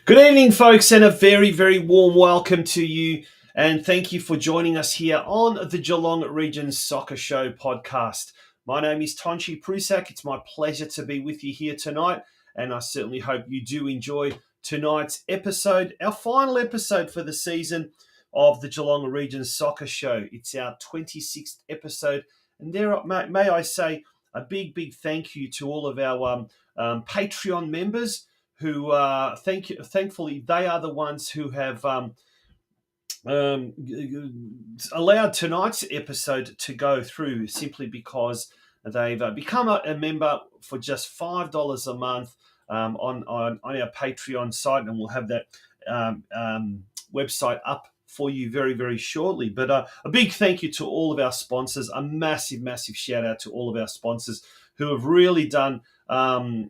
Good evening, folks, and a very, very warm welcome to you. And thank you for joining us here on the Geelong Region Soccer Show podcast. My name is Tonchi Prusak. It's my pleasure to be with you here tonight. And I certainly hope you do enjoy tonight's episode, our final episode for the season of the Geelong Region Soccer Show. It's our 26th episode. And there, may I say, a big, big thank you to all of our Patreon members who, thankfully, they are the ones who have allowed tonight's episode to go through simply because they've become a member for just $5 a month on our Patreon site, and we'll have that website up for you very, very shortly. But a big thank you to all of our sponsors, a massive, massive shout out to all of our sponsors who have really done a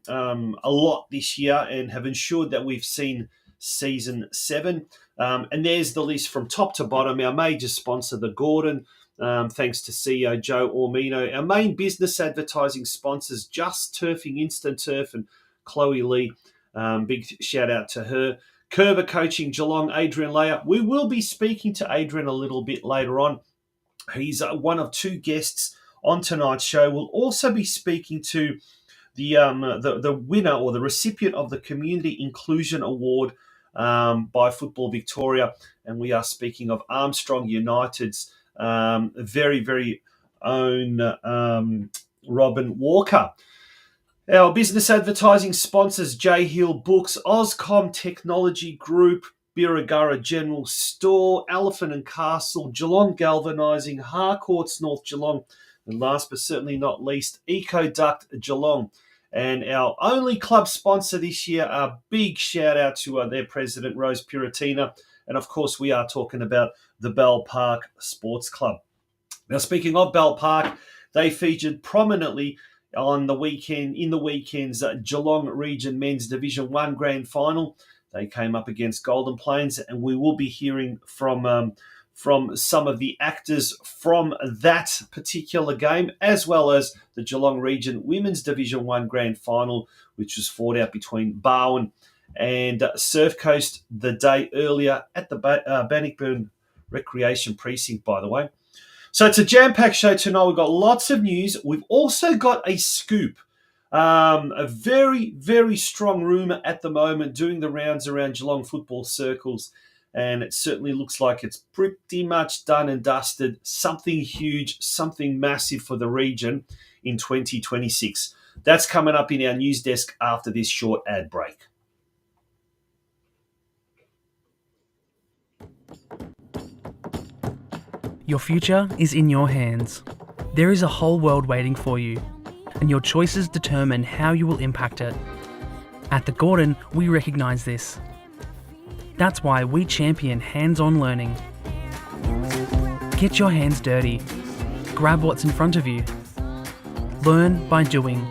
lot this year and have ensured that we've seen season 7. And there's the list from top to bottom. Our major sponsor, The Gordon, thanks to CEO Joe Ormino. Our main business advertising sponsors, Just Turfing, Instant Turf, and Chloe Lee. Big shout out to her. Curva Coaching, Geelong, Adrian Leah. We will be speaking to Adrian a little bit later on. He's one of 2 guests on tonight's show. We'll also be speaking to the winner or the recipient of the Community Inclusion Award by Football Victoria, and we are speaking of Armstrong United's very, very own Robin Walker. Our business advertising sponsors, J Hill Books, Ozcom Technology Group, Birregurra General Store, Elephant and Castle, Geelong Galvanising, Harcourts North Geelong, and last but certainly not least, EcoDuct Geelong. And our only club sponsor this year, a big shout out to their president, Rose Puratina. And of course, we are talking about the Bell Park Sports Club. Now, speaking of Bell Park, they featured prominently on the weekend, in the weekend's Geelong Region Men's Division 1 Grand Final. They came up against Golden Plains, and we will be hearing from some of the actors from that particular game, as well as the Geelong Region Women's Division 1 Grand Final, which was fought out between Barwon and Surf Coast the day earlier at the Bannockburn Recreation Precinct, by the way. So it's a jam-packed show tonight. We've got lots of news. We've also got a scoop. A very, very strong rumour at the moment doing the rounds around Geelong football circles. And it certainly looks like it's pretty much done and dusted. Something huge, something massive for the region in 2026. That's coming up in our news desk after this short ad break. Your future is in your hands. There is a whole world waiting for you, and your choices determine how you will impact it. At the Gordon, we recognise this. That's why we champion hands-on learning. Get your hands dirty. Grab what's in front of you. Learn by doing.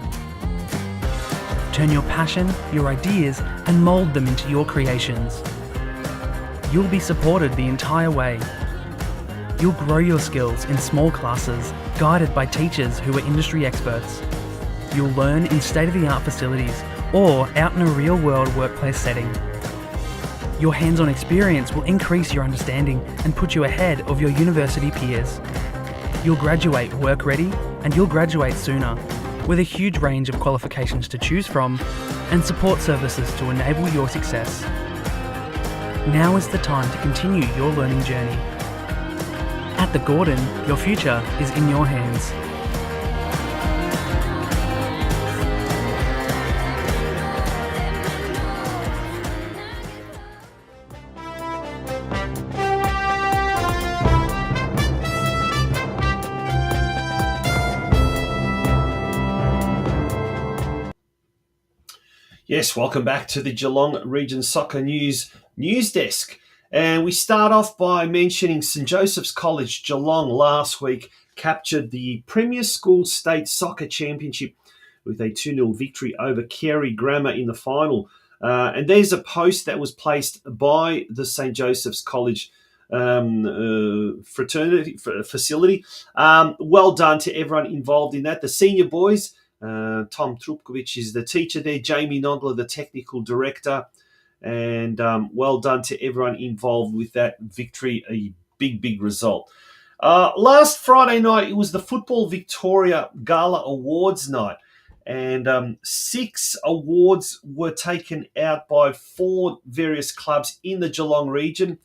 Turn your passion, your ideas, and mould them into your creations. You'll be supported the entire way. You'll grow your skills in small classes, guided by teachers who are industry experts. You'll learn in state-of-the-art facilities or out in a real-world workplace setting. Your hands-on experience will increase your understanding and put you ahead of your university peers. You'll graduate work-ready and you'll graduate sooner. with a huge range of qualifications to choose from and support services to enable your success. Now is the time to continue your learning journey. At the Gordon, your future is in your hands. Yes, welcome back to the Geelong Region Soccer News Desk. And we start off by mentioning St Joseph's College Geelong last week captured the Premier School State Soccer Championship with a 2-0 victory over Carey Grammar in the final. And there's a post that was placed by the St Joseph's College fraternity facility. Well done to everyone involved in that. The senior boys, Tom Trupkovic is the teacher there, Jamie Nodler, the technical director, and well done to everyone involved with that victory, a big result. Last Friday night, it was the Football Victoria Gala Awards night, and 6 awards were taken out by 4 various clubs in the Geelong region.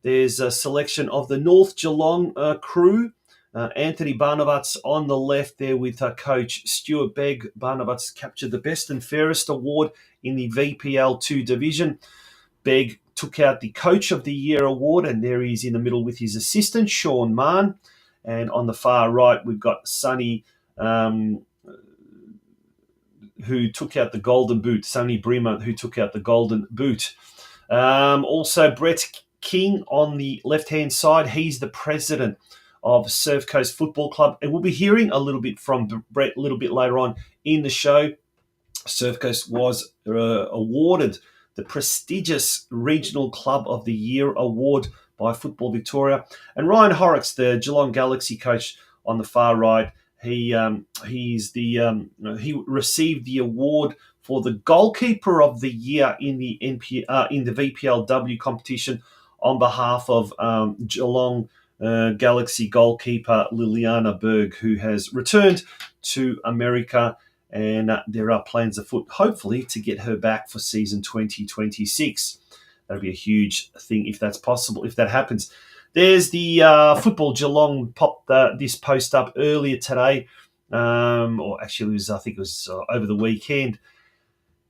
There's a selection of the North Geelong crew. Anthony Barnabas on the left there with coach Stuart Begg. Barnabas captured the Best and Fairest award in the VPL 2 division. Begg took out the Coach of the Year award, and there he is in the middle with his assistant, Sean Mann. And on the far right, we've got Sonny, who took out the Golden Boot. Sonny Bremer, who took out the Golden Boot. Also, Brett King on the left-hand side. He's the president of Surf Coast Football Club. And we'll be hearing a little bit from Brett a little bit later on in the show. Surf Coast was awarded the prestigious Regional Club of the Year award by Football Victoria. And Ryan Horrocks, the Geelong Galaxy coach on the far right, he received the award for the Goalkeeper of the Year in the VPLW competition on behalf of Geelong Galaxy goalkeeper Liliana Berg, who has returned to America, and there are plans afoot, hopefully, to get her back for season 2026. That'll be a huge thing if that's possible, if that happens. There's the Football Geelong popped this post up earlier today, or actually, I think it was over the weekend,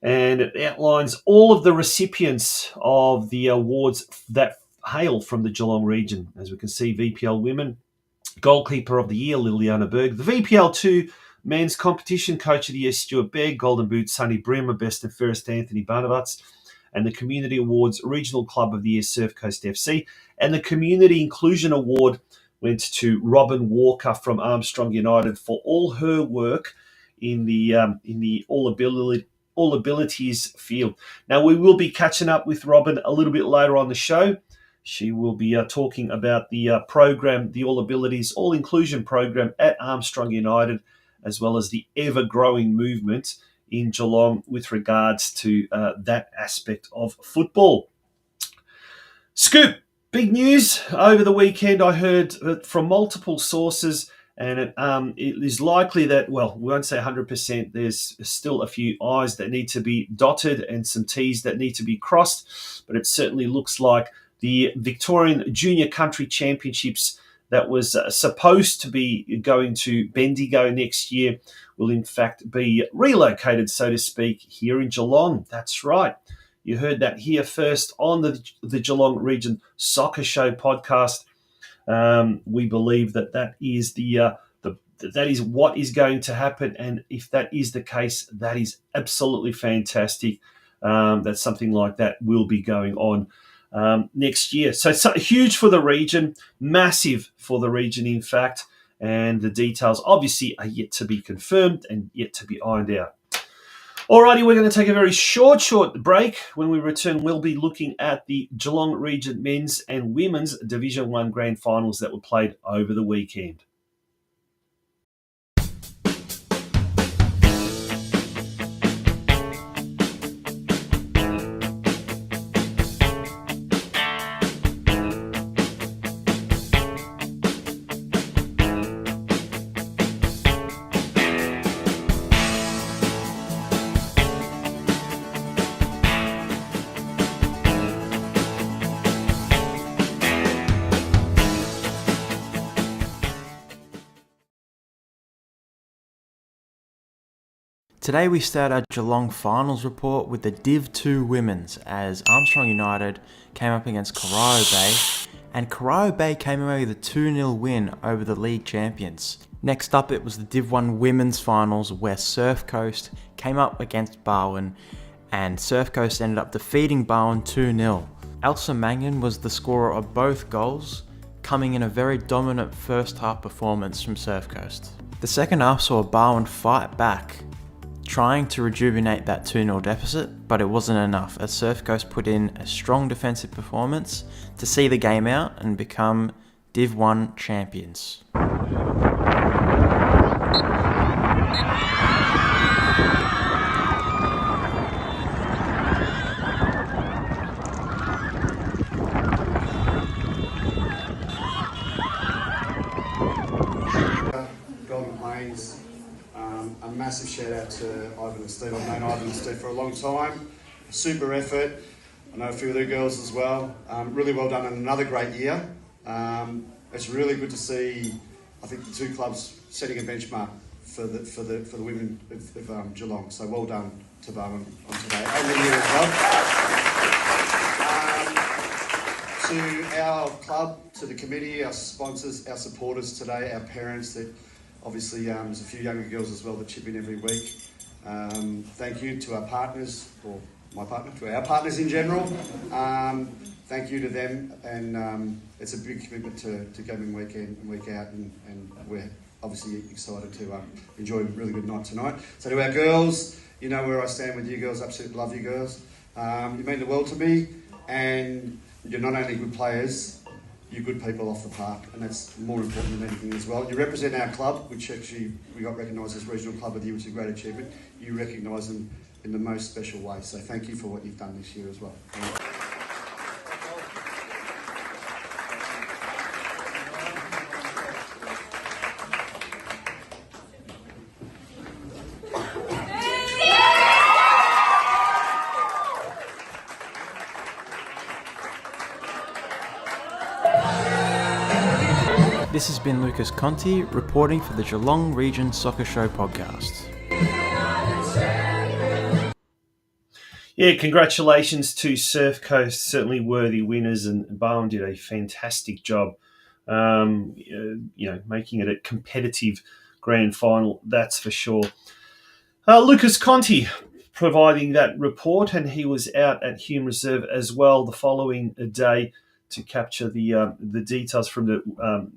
and it outlines all of the recipients of the awards that hail from the Geelong region. As we can see, VPL Women, Goalkeeper of the Year, Liliana Berg. The VPL 2 Men's Competition Coach of the Year, Stuart Begg. Golden Boot, Sonny Bremer. Best and Fairest, Anthony Barnabas. And the Community Awards, Regional Club of the Year, Surf Coast FC. And the Community Inclusion Award went to Robin Walker from Armstrong United for all her work in the all abilities field. Now, we will be catching up with Robin a little bit later on the show. She will be talking about the program, the All Abilities, All Inclusion program at Armstrong United, as well as the ever-growing movement in Geelong with regards to that aspect of football. Scoop, big news over the weekend. I heard from multiple sources, and it is likely that, well, we won't say 100%. There's still a few I's that need to be dotted and some T's that need to be crossed, but it certainly looks like the Victorian Junior Country Championships that was supposed to be going to Bendigo next year will in fact be relocated, so to speak, here in Geelong. That's right. You heard that here first on the Geelong Region Soccer Show podcast. We believe that is that is what is going to happen, and if that is the case, that is absolutely fantastic. That something like that will be going on next year. So it's huge for the region, massive for the region, in fact, and the details obviously are yet to be confirmed and yet to be ironed out. Alrighty, we're going to take a very short break. When we return, we'll be looking at the Geelong Region Men's and Women's Division 1 Grand Finals that were played over the weekend. Today we start our Geelong finals report with the Div 2 Women's as Armstrong United came up against Corio Bay, and Corio Bay came away with a 2-0 win over the league champions. Next up it was the Div 1 Women's finals where Surf Coast came up against Barwon, and Surf Coast ended up defeating Barwon 2-0. Elsa Mangan was the scorer of both goals, coming in a very dominant first half performance from Surf Coast. The second half saw Barwon fight back, trying to rejuvenate that 2-0 deficit, but it wasn't enough as Surf Coast put in a strong defensive performance to see the game out and become Div 1 champions. A massive shout out to Ivan and Steve. I've known Ivan and Steve for a long time. Super effort. I know a few of the girls as well. Really well done and another great year. It's really good to see, I think, the two clubs setting a benchmark for the women of Geelong. So well done to Barwon on today and the year as well. To our club, to the committee, our sponsors, our supporters today, our parents that obviously, there's a few younger girls as well that chip in every week. Thank you to our partners, or my partner, to our partners in general. Thank you to them, and it's a big commitment to gaming week in and week out, and we're obviously excited to enjoy a really good night tonight. So to our girls, you know where I stand with you girls, absolutely love you girls. You mean the world to me, and you're not only good players, you're good people off the park, and that's more important than anything as well. You represent our club, which actually we got recognised as Regional Club of the Year, which is a great achievement. You recognise them in the most special way, so thank you for what you've done this year as well. This has been Lucas Conti reporting for the Geelong Region Soccer Show podcast. Yeah, congratulations to Surf Coast, certainly worthy winners, and Barwon did a fantastic job, making it a competitive grand final, that's for sure. Lucas Conti providing that report, and he was out at Hume Reserve as well the following day to capture the details from the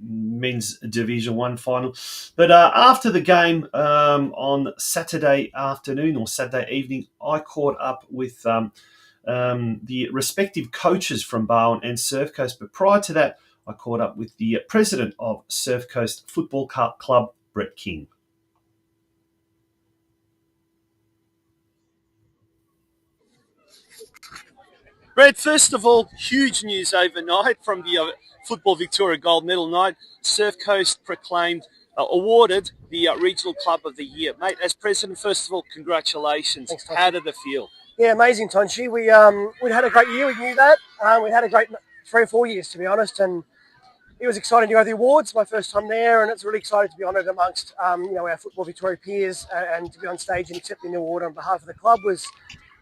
men's Division 1 final. But after the game on Saturday afternoon or Saturday evening, I caught up with the respective coaches from Barwon and Surf Coast. But prior to that, I caught up with the president of Surf Coast Football Club, Brett King. Brett, first of all, huge news overnight from the Football Victoria Gold Medal night. Surf Coast proclaimed, awarded the Regional Club of the Year. Mate, as president, first of all, congratulations. Thanks, how did it feel? Yeah, amazing, Tonchi. We'd had a great year, we knew that. We'd had a great 3 or 4 years, to be honest, and it was exciting to go to the awards, my first time there, and it's really exciting to be honoured amongst our Football Victoria peers and to be on stage and accepting the award on behalf of the club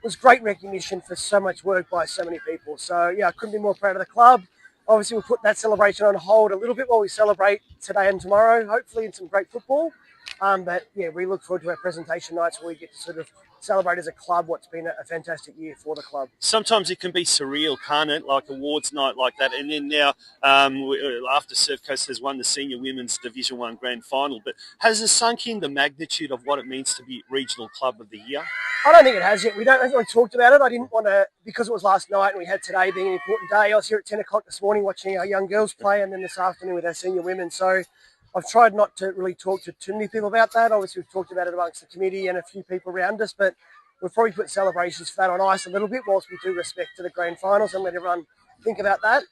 was great recognition for so much work by so many people. So, yeah, I couldn't be more proud of the club. Obviously, we'll put that celebration on hold a little bit while we celebrate today and tomorrow, hopefully in some great football. But, yeah, we look forward to our presentation nights where we get to sort of celebrate as a club what's been a fantastic year for the club. Sometimes it can be surreal, can't it? Like awards night like that. And then now, after Surf Coast has won the Senior Women's Division 1 Grand Final, but has it sunk in the magnitude of what it means to be Regional Club of the Year? I don't think it has yet. We haven't really talked about it. I didn't want to, because it was last night and we had today being an important day. I was here at 10 o'clock this morning watching our young girls play, and then this afternoon with our senior women. So I've tried not to really talk to too many people about that. Obviously, we've talked about it amongst the committee and a few people around us, but we've probably put celebrations for that on ice a little bit whilst we do respect to the grand finals and let everyone think about that.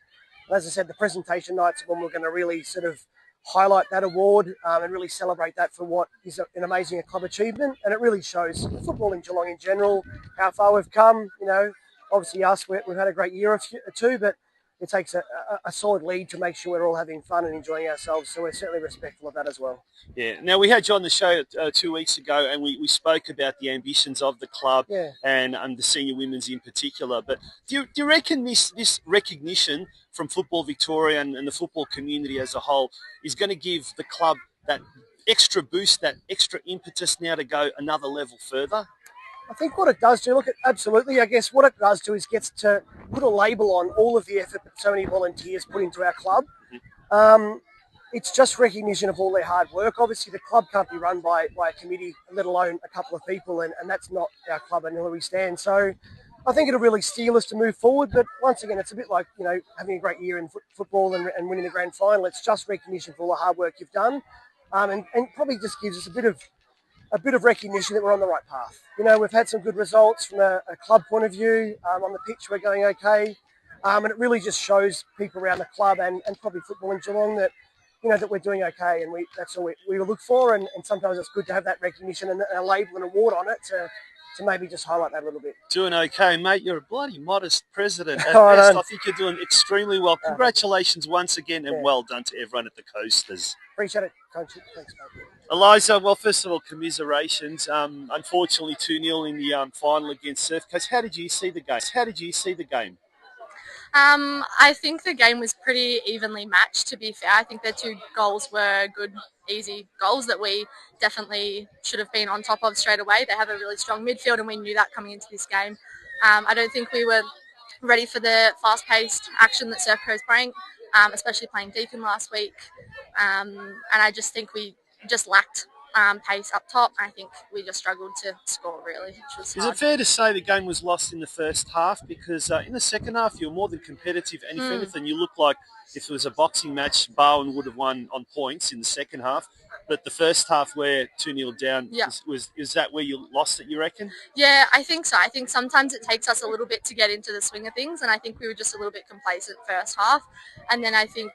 And as I said, the presentation night's when we're going to really sort of highlight that award and really celebrate that for what is an amazing club achievement. And it really shows football in Geelong in general, how far we've come. You know, obviously us, we've had a great year or two, but it takes a solid lead to make sure we're all having fun and enjoying ourselves. So we're certainly respectful of that as well. Yeah. Now, we had you on the show 2 weeks ago, and we spoke about the ambitions of the club and the senior women's in particular. But do you reckon this recognition from Football Victoria and the football community as a whole is going to give the club that extra boost, that extra impetus now to go another level further? I think what it does do, absolutely. I guess what it does do is gets to put a label on all of the effort that so many volunteers put into our club. It's just recognition of all their hard work. Obviously, the club can't be run by a committee, let alone a couple of people, and that's not our club and where we stand. So I think it'll really steel us to move forward. But once again, it's a bit like, having a great year in football and winning the grand final. It's just recognition for all the hard work you've done, and probably just gives us a bit of recognition that we're on the right path. We've had some good results from a club point of view. On the pitch, we're going okay. And it really just shows people around the club and probably football in Geelong that, that we're doing okay. And that's all we look for. And sometimes it's good to have that recognition and a label and award on it to maybe just highlight that a little bit. Doing okay, mate. You're a bloody modest president. At best, I think you're doing extremely well. Congratulations once again, and well done to everyone at the Coasters. Appreciate it, Coach. Thanks, mate. Eliza, well, first of all, commiserations. Unfortunately, 2-0 in the final against Sept. How did you see the game? I think the game was pretty evenly matched, to be fair. I think the 2 goals were good, easy goals that we definitely should have been on top of straight away. They have a really strong midfield, and we knew that coming into this game. I don't think we were ready for the fast-paced action that Surf Coast bring, especially playing Deakin last week. And I just think we just lacked pace up top. I think we just struggled to score, really, which was hard. Is it fair to say the game was lost in the first half? Because in the second half, you were more than competitive. And if anything, you looked like if it was a boxing match, Barwon would have won on points in the second half. But the first half, where 2-0 down, is that where you lost it, you reckon? Yeah, I think so. I think sometimes it takes us a little bit to get into the swing of things. And I think we were just a little bit complacent first half. And then I think,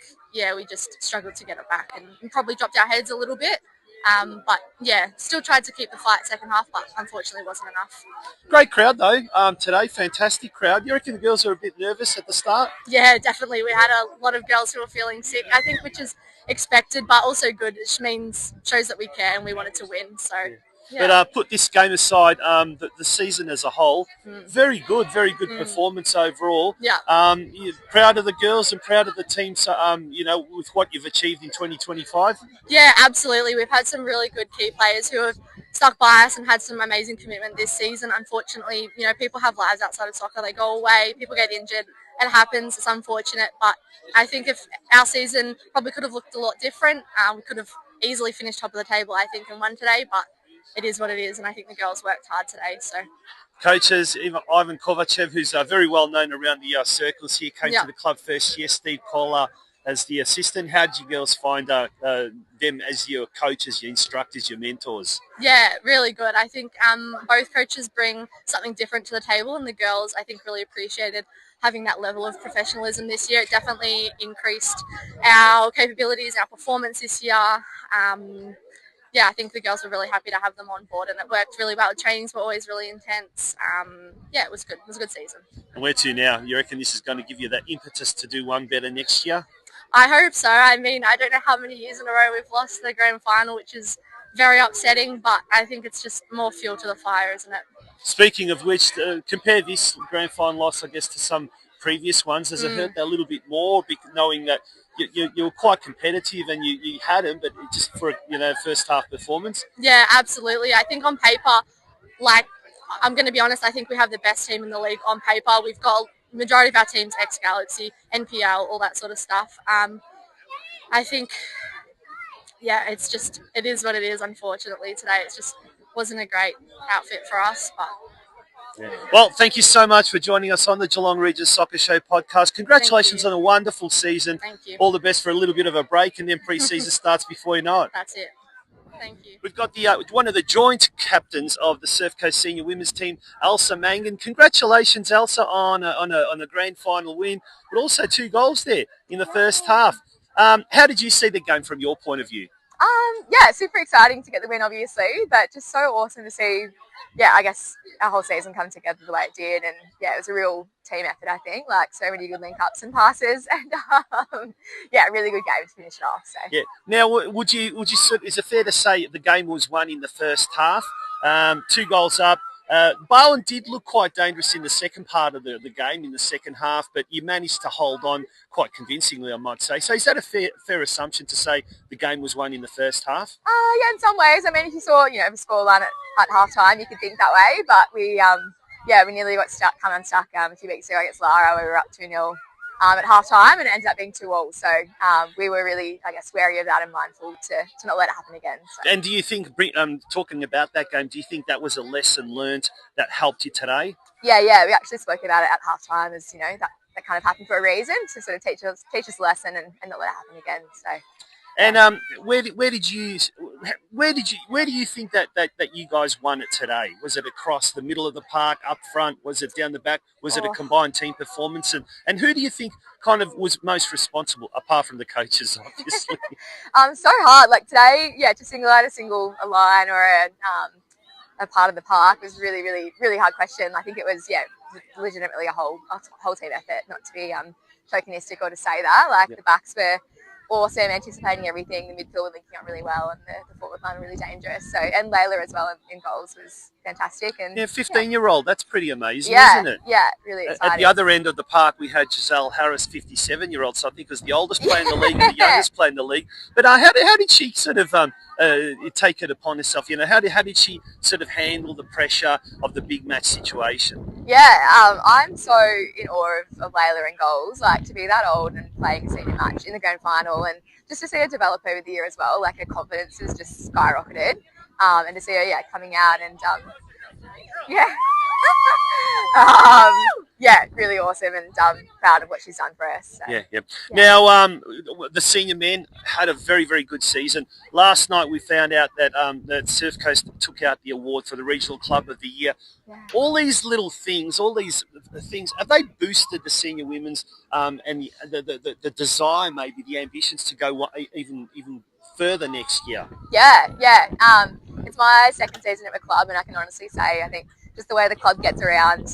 we just struggled to get it back and probably dropped our heads a little bit. But still tried to keep the fight second half, but unfortunately wasn't enough. Great crowd though today, fantastic crowd. You reckon the girls are a bit nervous at the start? Yeah, definitely. We had a lot of girls who were feeling sick, I think, which is expected, but also good. It shows that we care and we wanted to win. So. Yeah. But put this game aside, the season as a whole, very good performance overall. Yeah. You're proud of the girls and proud of the team, so, with what you've achieved in 2025? Yeah, absolutely. We've had some really good key players who have stuck by us and had some amazing commitment this season. Unfortunately, people have lives outside of soccer. They go away, people get injured. It happens. It's unfortunate. But I think if our season probably could have looked a lot different, we could have easily finished top of the table, I think, and won today. But it is what it is, and I think the girls worked hard today. So, coaches, Ivan Kovachev, who's very well known around the circles here, came to the club first year. Steve Kohler as the assistant. How did you girls find them as your coaches, your instructors, your mentors? Yeah, really good. I think both coaches bring something different to the table, and the girls, I think, really appreciated having that level of professionalism this year. It definitely increased our capabilities, our performance this year. I think the girls were really happy to have them on board, and it worked really well. The trainings were always really intense. It was good. It was a good season. And where to now? You reckon this is going to give you that impetus to do one better next year? I hope so. I mean, I don't know how many years in a row we've lost the grand final, which is very upsetting, but I think it's just more fuel to the fire, isn't it? Speaking of which, compare this grand final loss, I guess, to some previous ones. Does it hurt that a little bit more, knowing that you were quite competitive and you had them, but just for first half performance? Yeah, absolutely. I think on paper, I'm going to be honest, I think we have the best team in the league on paper. We've got majority of our teams ex-Galaxy, NPL, all that sort of stuff. I think, it is what it is. Unfortunately, today it just wasn't a great outfit for us, but. Yeah. Well, thank you so much for joining us on the Geelong Region Soccer Show podcast. Congratulations on a wonderful season. Thank you. All the best for a little bit of a break, and then pre-season starts before you know it. That's it. Thank you. We've got the one of the joint captains of the Surf Coast Senior Women's Team, Elsa Mangan. Congratulations, Elsa, on a grand final win, but also 2 goals there in the first half. How did you see the game from your point of view? Yeah, super exciting to get the win, obviously, but just so awesome to see, I guess our whole season come together the way it did. And it was a real team effort, I think, like so many good link ups and passes and really good game to finish it off. So Yeah. Now, is it fair to say the game was won in the first half? 2 goals up. Bowen did look quite dangerous in the second part of the game, in the second half, but you managed to hold on quite convincingly, I might say. So is that a fair assumption to say the game was won in the first half? Yeah, in some ways. I mean, if you saw, the scoreline at half time, you could think that way, but we nearly got come unstuck a few weeks ago against Lara. We were up 2-0 at half time, and it ended up being 2-2. So we were really, I guess, wary of that and mindful to not let it happen again. So. And do you think, talking about that game, do you think that was a lesson learned that helped you today? Yeah, we actually spoke about it at half time, as that kind of happened for a reason, to sort of teach us a lesson and not let it happen again. So. And where do you think that you guys won it today? Was it across the middle of the park, up front? Was it down the back? Was it a combined team performance? And who do you think kind of was most responsible, apart from the coaches, obviously? So hard. Like today, to single out a line or a part of the park was really, really, really hard question. I think it was legitimately a whole team effort. Not to be tokenistic or to say that. Like the backs were awesome, anticipating everything. The midfield were linking up really well, and the forward line were really dangerous. So, and Layla as well in goals was fantastic. And 15-year-old, that's pretty amazing, isn't it? Yeah, really exciting. At the other end of the park, we had Giselle Harris, 57-year-old. So I think was the oldest player in the league and the youngest player in the league. But how did she sort of take it upon herself? How did she sort of handle the pressure of the big match situation? Yeah, I'm so in awe of Layla in goals. Like to be that old and playing a senior match in the grand final, and just to see her develop over the year as well. Like her confidence has just skyrocketed, and to see her coming out and really awesome, and proud of what she's done for us. So. Yeah. Now, the senior men had a very, very good season. Last night we found out that that Surf Coast took out the award for the Regional Club of the Year. Yeah. All these little things, have they boosted the senior women's and the desire, maybe the ambitions to go even further next year? Yeah. It's my second season at the club, and I can honestly say I think just the way the club gets around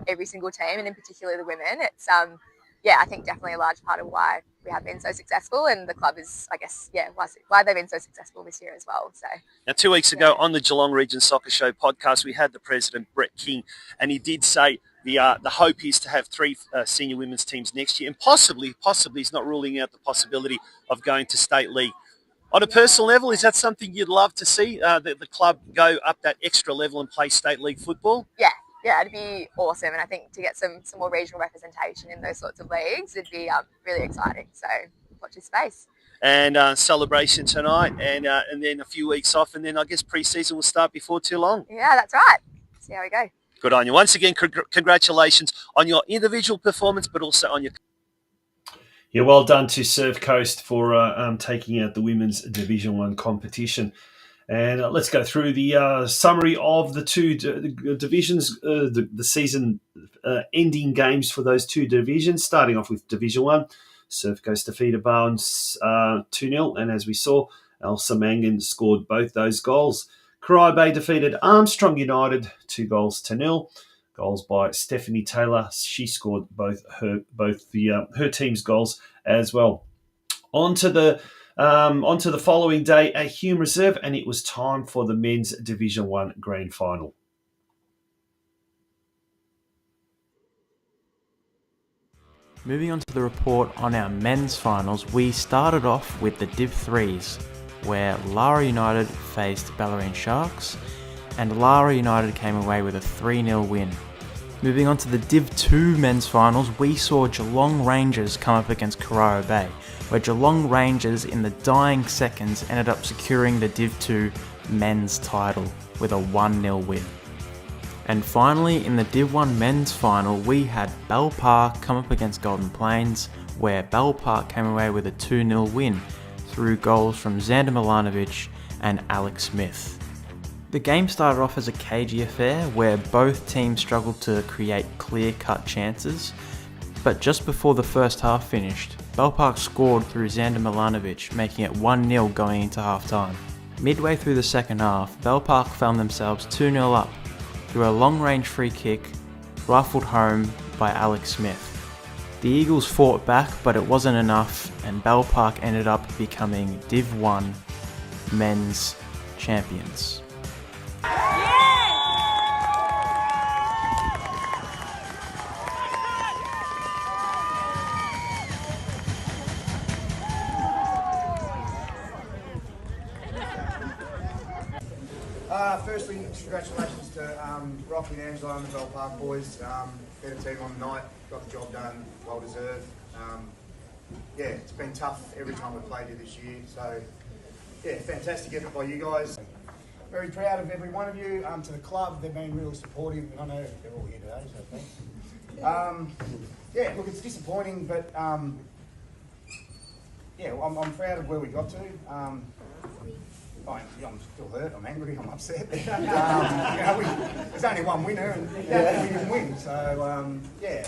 every single team, and in particular the women, it's I think definitely a large part of why we have been so successful, and the club is, I guess, why they've been so successful this year as well. So now, 2 weeks ago on the Geelong Region Soccer Show podcast, we had the president, Brett King, and he did say the hope is to have 3 senior women's teams next year, and possibly he's not ruling out the possibility of going to state league. On a personal level, is that something you'd love to see, the club go up that extra level and play state league football? Yeah, it'd be awesome. And I think to get some more regional representation in those sorts of leagues, it'd be really exciting. So watch this space. And celebration tonight, and then a few weeks off, and then I guess pre-season will start before too long. Yeah, that's right. See how we go. Good on you. Once again, congratulations on your individual performance, but also on your... Yeah, well done to Surf Coast for taking out the women's Division 1 competition. And let's go through the summary of the two divisions, the season ending games for those two divisions. Starting off with Division 1, Surf Coast defeated Barnes 2-0. And as we saw, Elsa Mangan scored both those goals. Corio Bay defeated Armstrong United 2-0. Goals by Stephanie Taylor. She scored both her team's goals as well. On to the following day at Hume Reserve, and it was time for the men's Division 1 grand final. Moving on to the report on our men's finals, we started off with the Div 3s, where Lara United faced Ballerine Sharks, and Lara United came away with a 3-0 win. Moving on to the Div 2 men's finals, we saw Geelong Rangers come up against Corio Bay, where Geelong Rangers in the dying seconds ended up securing the Div 2 men's title with a 1-0 win. And finally, in the Div 1 men's final, we had Bell Park come up against Golden Plains, where Bell Park came away with a 2-0 win through goals from Xander Milanovic and Alex Smith. The game started off as a cagey affair where both teams struggled to create clear-cut chances, But just before the first half finished, Bell Park scored through Xander Milanovic, making it 1-0 going into half-time. Midway through the second half, Bell Park found themselves 2-0 up through a long-range free kick rifled home by Alex Smith. The Eagles fought back, but it wasn't enough, and Bell Park ended up becoming Div 1 men's champions. Firstly, congratulations to Rocky and Angela and the Bell Park boys. Better team on the night, got the job done, well deserved. Yeah, it's been tough every time we've played here this year, so yeah, fantastic effort by you guys. Very proud of every one of you. To the club, they've been really supportive, and I know they're all here today, so thanks. Yeah, look, it's disappointing, but yeah, I'm proud of where we got to. I'm still hurt, I'm angry, I'm upset. There's only one winner and we didn't win. So, yeah,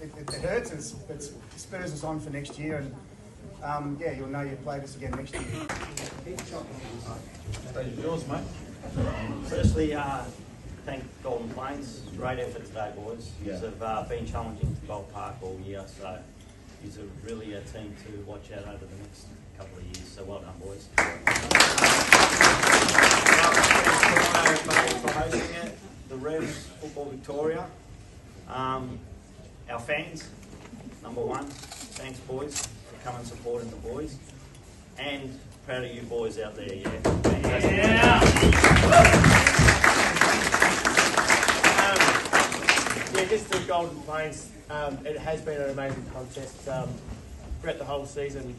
it hurts. It spurs us on for next year. And, yeah, you'll know you've played us again next year. Yours, mate. Firstly, thank Golden Plains. Great effort today, boys. You have been challenging to Gold Park all year, so you're really a team to watch out over the next couple of years. So well done, boys. For hosting it, the Revs, Football Victoria, our fans, number one. Thanks, boys, for coming and supporting the boys, and proud of you boys out there. Just to Golden Plains, it has been an amazing contest throughout the whole season.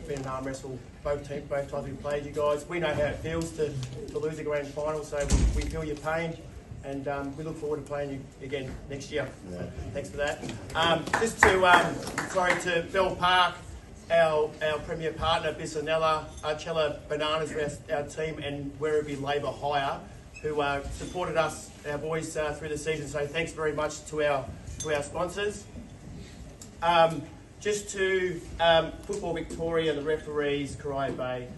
Been an arm wrestle, both times we played you guys. We know how it feels to lose a grand final, so we feel your pain, and we look forward to playing you again next year. So thanks for that. Just to Bell Park, our premier partner, Bissonella, Archella Bananas, our team, and Werribee Labour Hire, who supported us, our boys, through the season. So thanks very much to our sponsors. Just to Football Victoria, the referees, Corio, an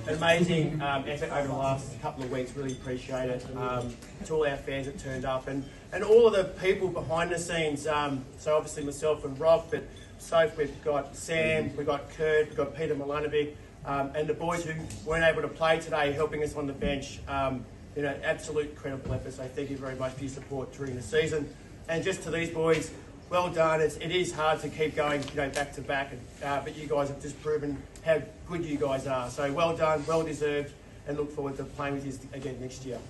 amazing effort over the last couple of weeks. Really appreciate it. To all our fans that turned up, and all of the people behind the scenes. So obviously myself and Rob, but so we've got Sam, we've got Kurt, we've got Peter Milanovic, and the boys who weren't able to play today, helping us on the bench. Absolute incredible effort. So thank you very much for your support during the season. And just to these boys, well done. It is hard to keep going, back to back, but you guys have just proven how good you guys are. So well done, well deserved, and look forward to playing with you again next year.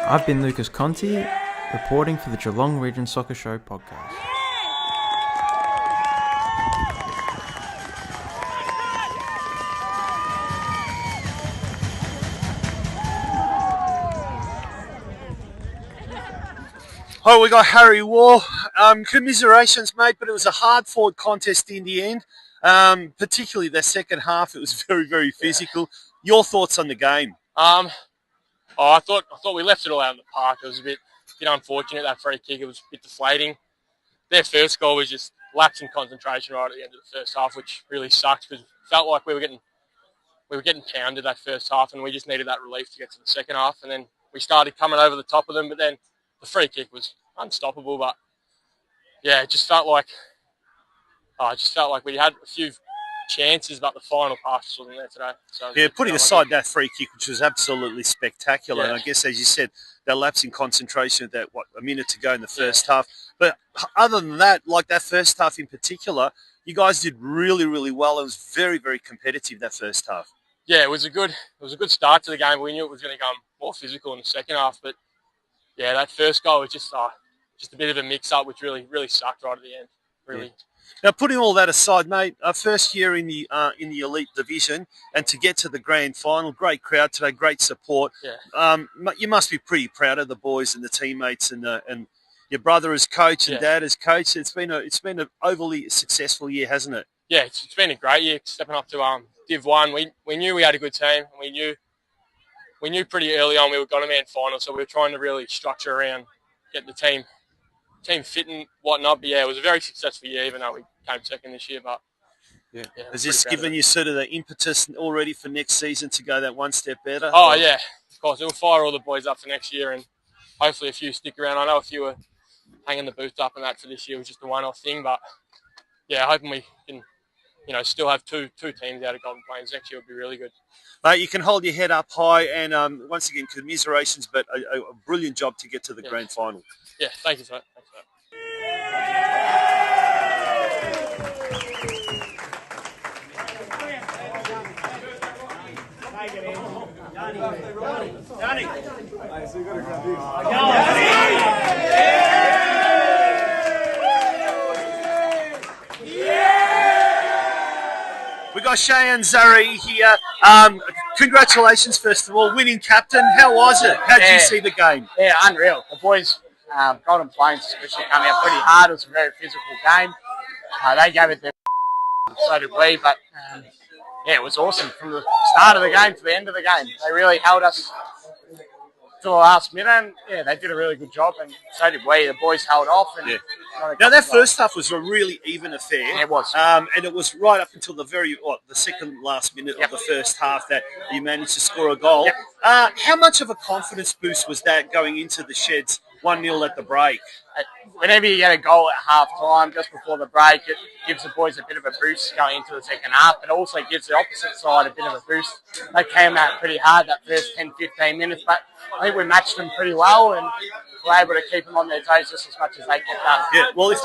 I've been Lucas Conti, reporting for the Geelong Region Soccer Show podcast. Oh, we got Harry Wall. Commiserations, mate, but it was a hard-fought contest in the end. Particularly the second half, it was very, very physical. Your thoughts on the game? I thought we left it all out in the park. It was a bit unfortunate, that free kick. It was a bit deflating. Their first goal was just lapse in concentration right at the end of the first half, which really sucked because it felt like we were getting pounded that first half, and we just needed that relief to get to the second half. And then we started coming over the top of them, but then the free kick was unstoppable. But yeah, it just felt like we had a few chances, but the final pass wasn't there today. So yeah, putting aside that free kick, which was absolutely spectacular, and I guess, as you said, that lapse in concentration at a minute to go in the first half. But other than that, like that first half in particular, you guys did really, really well. It was very, very competitive, that first half. Yeah, it was a good start to the game. We knew it was going to become more physical in the second half, but yeah, that first goal was just a bit of a mix-up, which really, really sucked right at the end. Really. Now, putting all that aside, mate, our first year in the elite division, and to get to the grand final, great crowd today, great support. Yeah. You must be pretty proud of the boys and the teammates and your brother as coach and dad as coach. It's been an overly successful year, hasn't it? Yeah, it's been a great year stepping up to Div 1. We knew we had a good team. We knew pretty early on we were going to be in final, so we were trying to really structure around get the team fit and whatnot. But yeah, it was a very successful year, even though we came second this year. But yeah, has this given you sort of the impetus already for next season to go that one step better? Oh yeah, of course. It'll fire all the boys up for next year, and hopefully a few stick around. I know a few are hanging the boots up and that for this year was just a one-off thing, but yeah, hoping we can, still have two teams out of Golden Plains next year would be really good. Mate, you can hold your head up high, and once again, commiserations, but a brilliant job to get to the grand final. Yeah, thank you, sir. Thanks for that. We got Cheyenne Zari here. Congratulations, first of all, winning captain. How was it? How did you see the game? Yeah, unreal. The boys, Golden Plains especially, coming out pretty hard. It was a very physical game. They gave it their so did we, but yeah, it was awesome from the start of the game to the end of the game. They really held us to the last minute, and yeah, they did a really good job, and so did we. The boys held off. And now, that first half was a really even affair. Yeah, it was. And it was right up until the second last minute of the first half that you managed to score a goal. How much of a confidence boost was that going into the Sheds 1-0 at the break? Whenever you get a goal at half-time, just before the break, it gives the boys a bit of a boost going into the second half, but also gives the opposite side a bit of a boost. They came out pretty hard that first 10, 15 minutes, but I think we matched them pretty well and were able to keep them on their toes just as much as they kept us. Yeah, well, if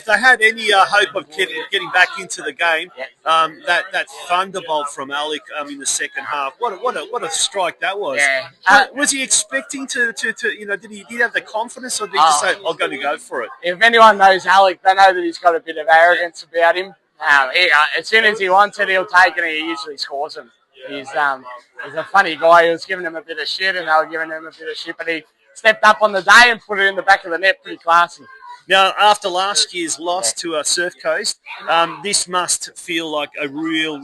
they had any hope of getting back into the game, that thunderbolt from Alec in the second half, what a strike that was. Yeah. Was he expecting to did he have the confidence, or did he just say, I'm going to go for it? If anyone knows Alec, they know that he's got a bit of arrogance about him. As soon as he wants it, he'll take it, and he usually scores them. He's a funny guy. He was giving him a bit of shit, and they were giving him a bit of shit, but he stepped up on the day and put it in the back of the net. Pretty classy. Now, after last year's loss to Surf Coast, this must feel like a real,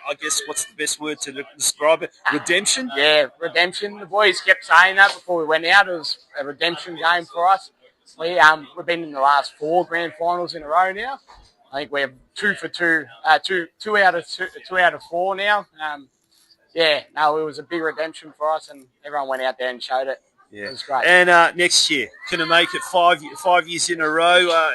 I guess, what's the best word to describe it? Redemption? Yeah, redemption. The boys kept saying that before we went out. It was a redemption game for us. We've been in the last 4 grand finals in a row now. I think we're 2 for 2, two out of 4 now. It was a big redemption for us, and everyone went out there and showed it. Yeah. It was great. And next year, can it make it 5 years in a row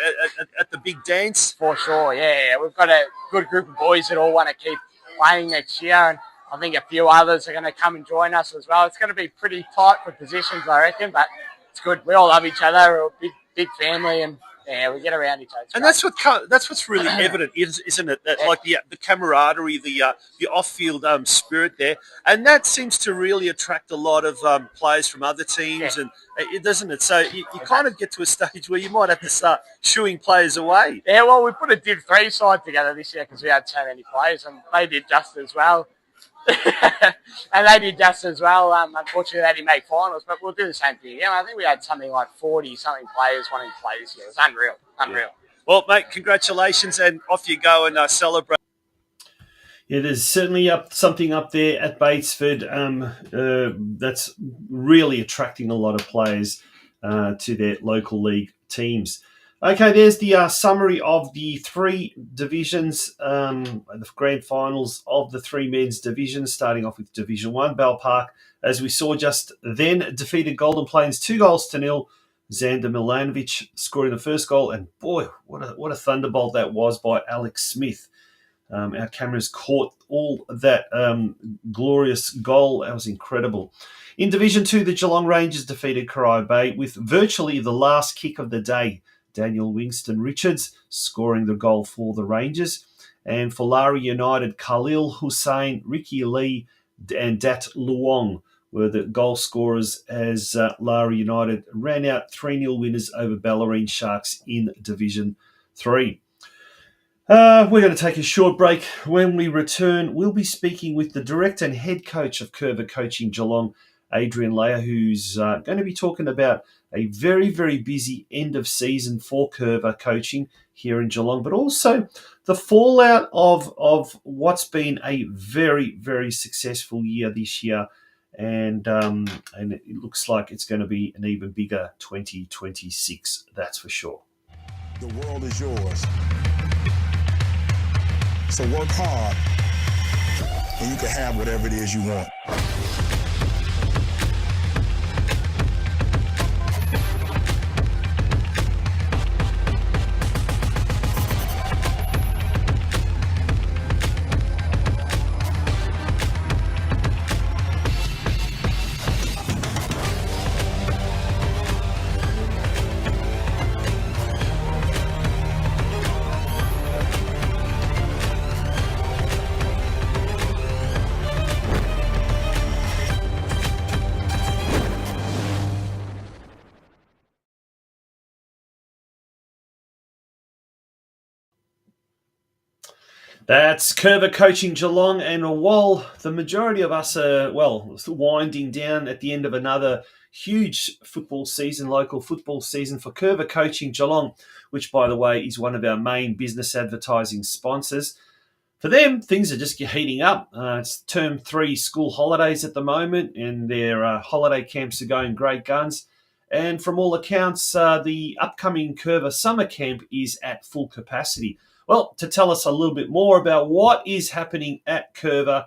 at the big dance? For sure, yeah. We've got a good group of boys that all want to keep playing next year, and I think a few others are going to come and join us as well. It's going to be pretty tight for positions, I reckon, but it's good. We all love each other. We're a big family, and yeah, we get around each other. And that's what's really evident, isn't it? That like the camaraderie, the off-field spirit there, and that seems to really attract a lot of players from other teams, and it doesn't it? So you kind of get to a stage where you might have to start shooing players away. Yeah, well, we put a Div 3 side together this year because we had so many players, and they did just as well. Unfortunately, they didn't make finals, but we'll do the same thing again. I think we had something like 40-something players wanting to play this year. It was unreal. Well, mate, congratulations, and off you go and celebrate. Yeah, there's certainly something up there at Batesford that's really attracting a lot of players to their local league teams. Okay, there's the summary of the 3 divisions, the grand finals of the 3 men's divisions, starting off with Division 1. Bell Park, as we saw just then, defeated Golden Plains 2-0. Xander Milanovic scoring the first goal, and boy, what a thunderbolt that was by Alex Smith. Our cameras caught all that glorious goal. That was incredible. In Division 2, the Geelong Rangers defeated Corio Bay with virtually the last kick of the day. Daniel Winston Richards scoring the goal for the Rangers. And for Lari United, Khalil Hussain, Ricky Lee and Dat Luong were the goal scorers as Lari United ran out 3-0 winners over Bellarine Sharks in Division 3. We're going to take a short break. When we return, we'll be speaking with the director and head coach of Curva Coaching Geelong, Adrian Leah, who's going to be talking about a very, very busy end of season for Curva Coaching here in Geelong, but also the fallout of what's been a very, very successful year this year. And it looks like it's going to be an even bigger 2026, that's for sure. The world is yours. So work hard, and you can have whatever it is you want. That's Curva Coaching Geelong, and while the majority of us are, winding down at the end of another huge football season, local football season for Curva Coaching Geelong, which, by the way, is one of our main business advertising sponsors. For them, things are just heating up. It's term 3 school holidays at the moment, and their holiday camps are going great guns. And from all accounts, the upcoming Curva summer camp is at full capacity. Well, to tell us a little bit more about what is happening at Curva,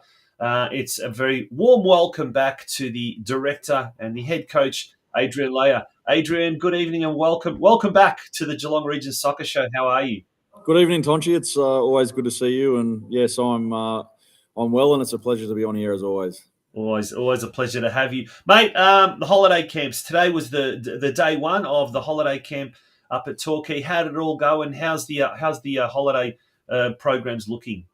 it's a very warm welcome back to the director and the head coach, Adrian Leah. Adrian, good evening and welcome. Welcome back to the Geelong Region Soccer Show. How are you? Good evening, Tonchi. It's always good to see you. And yes, I'm well, and it's a pleasure to be on here as always. Always a pleasure to have you, mate. The holiday camps today was the day one of the holiday camp up at Torquay. How did it all go, and how's the holiday programs looking?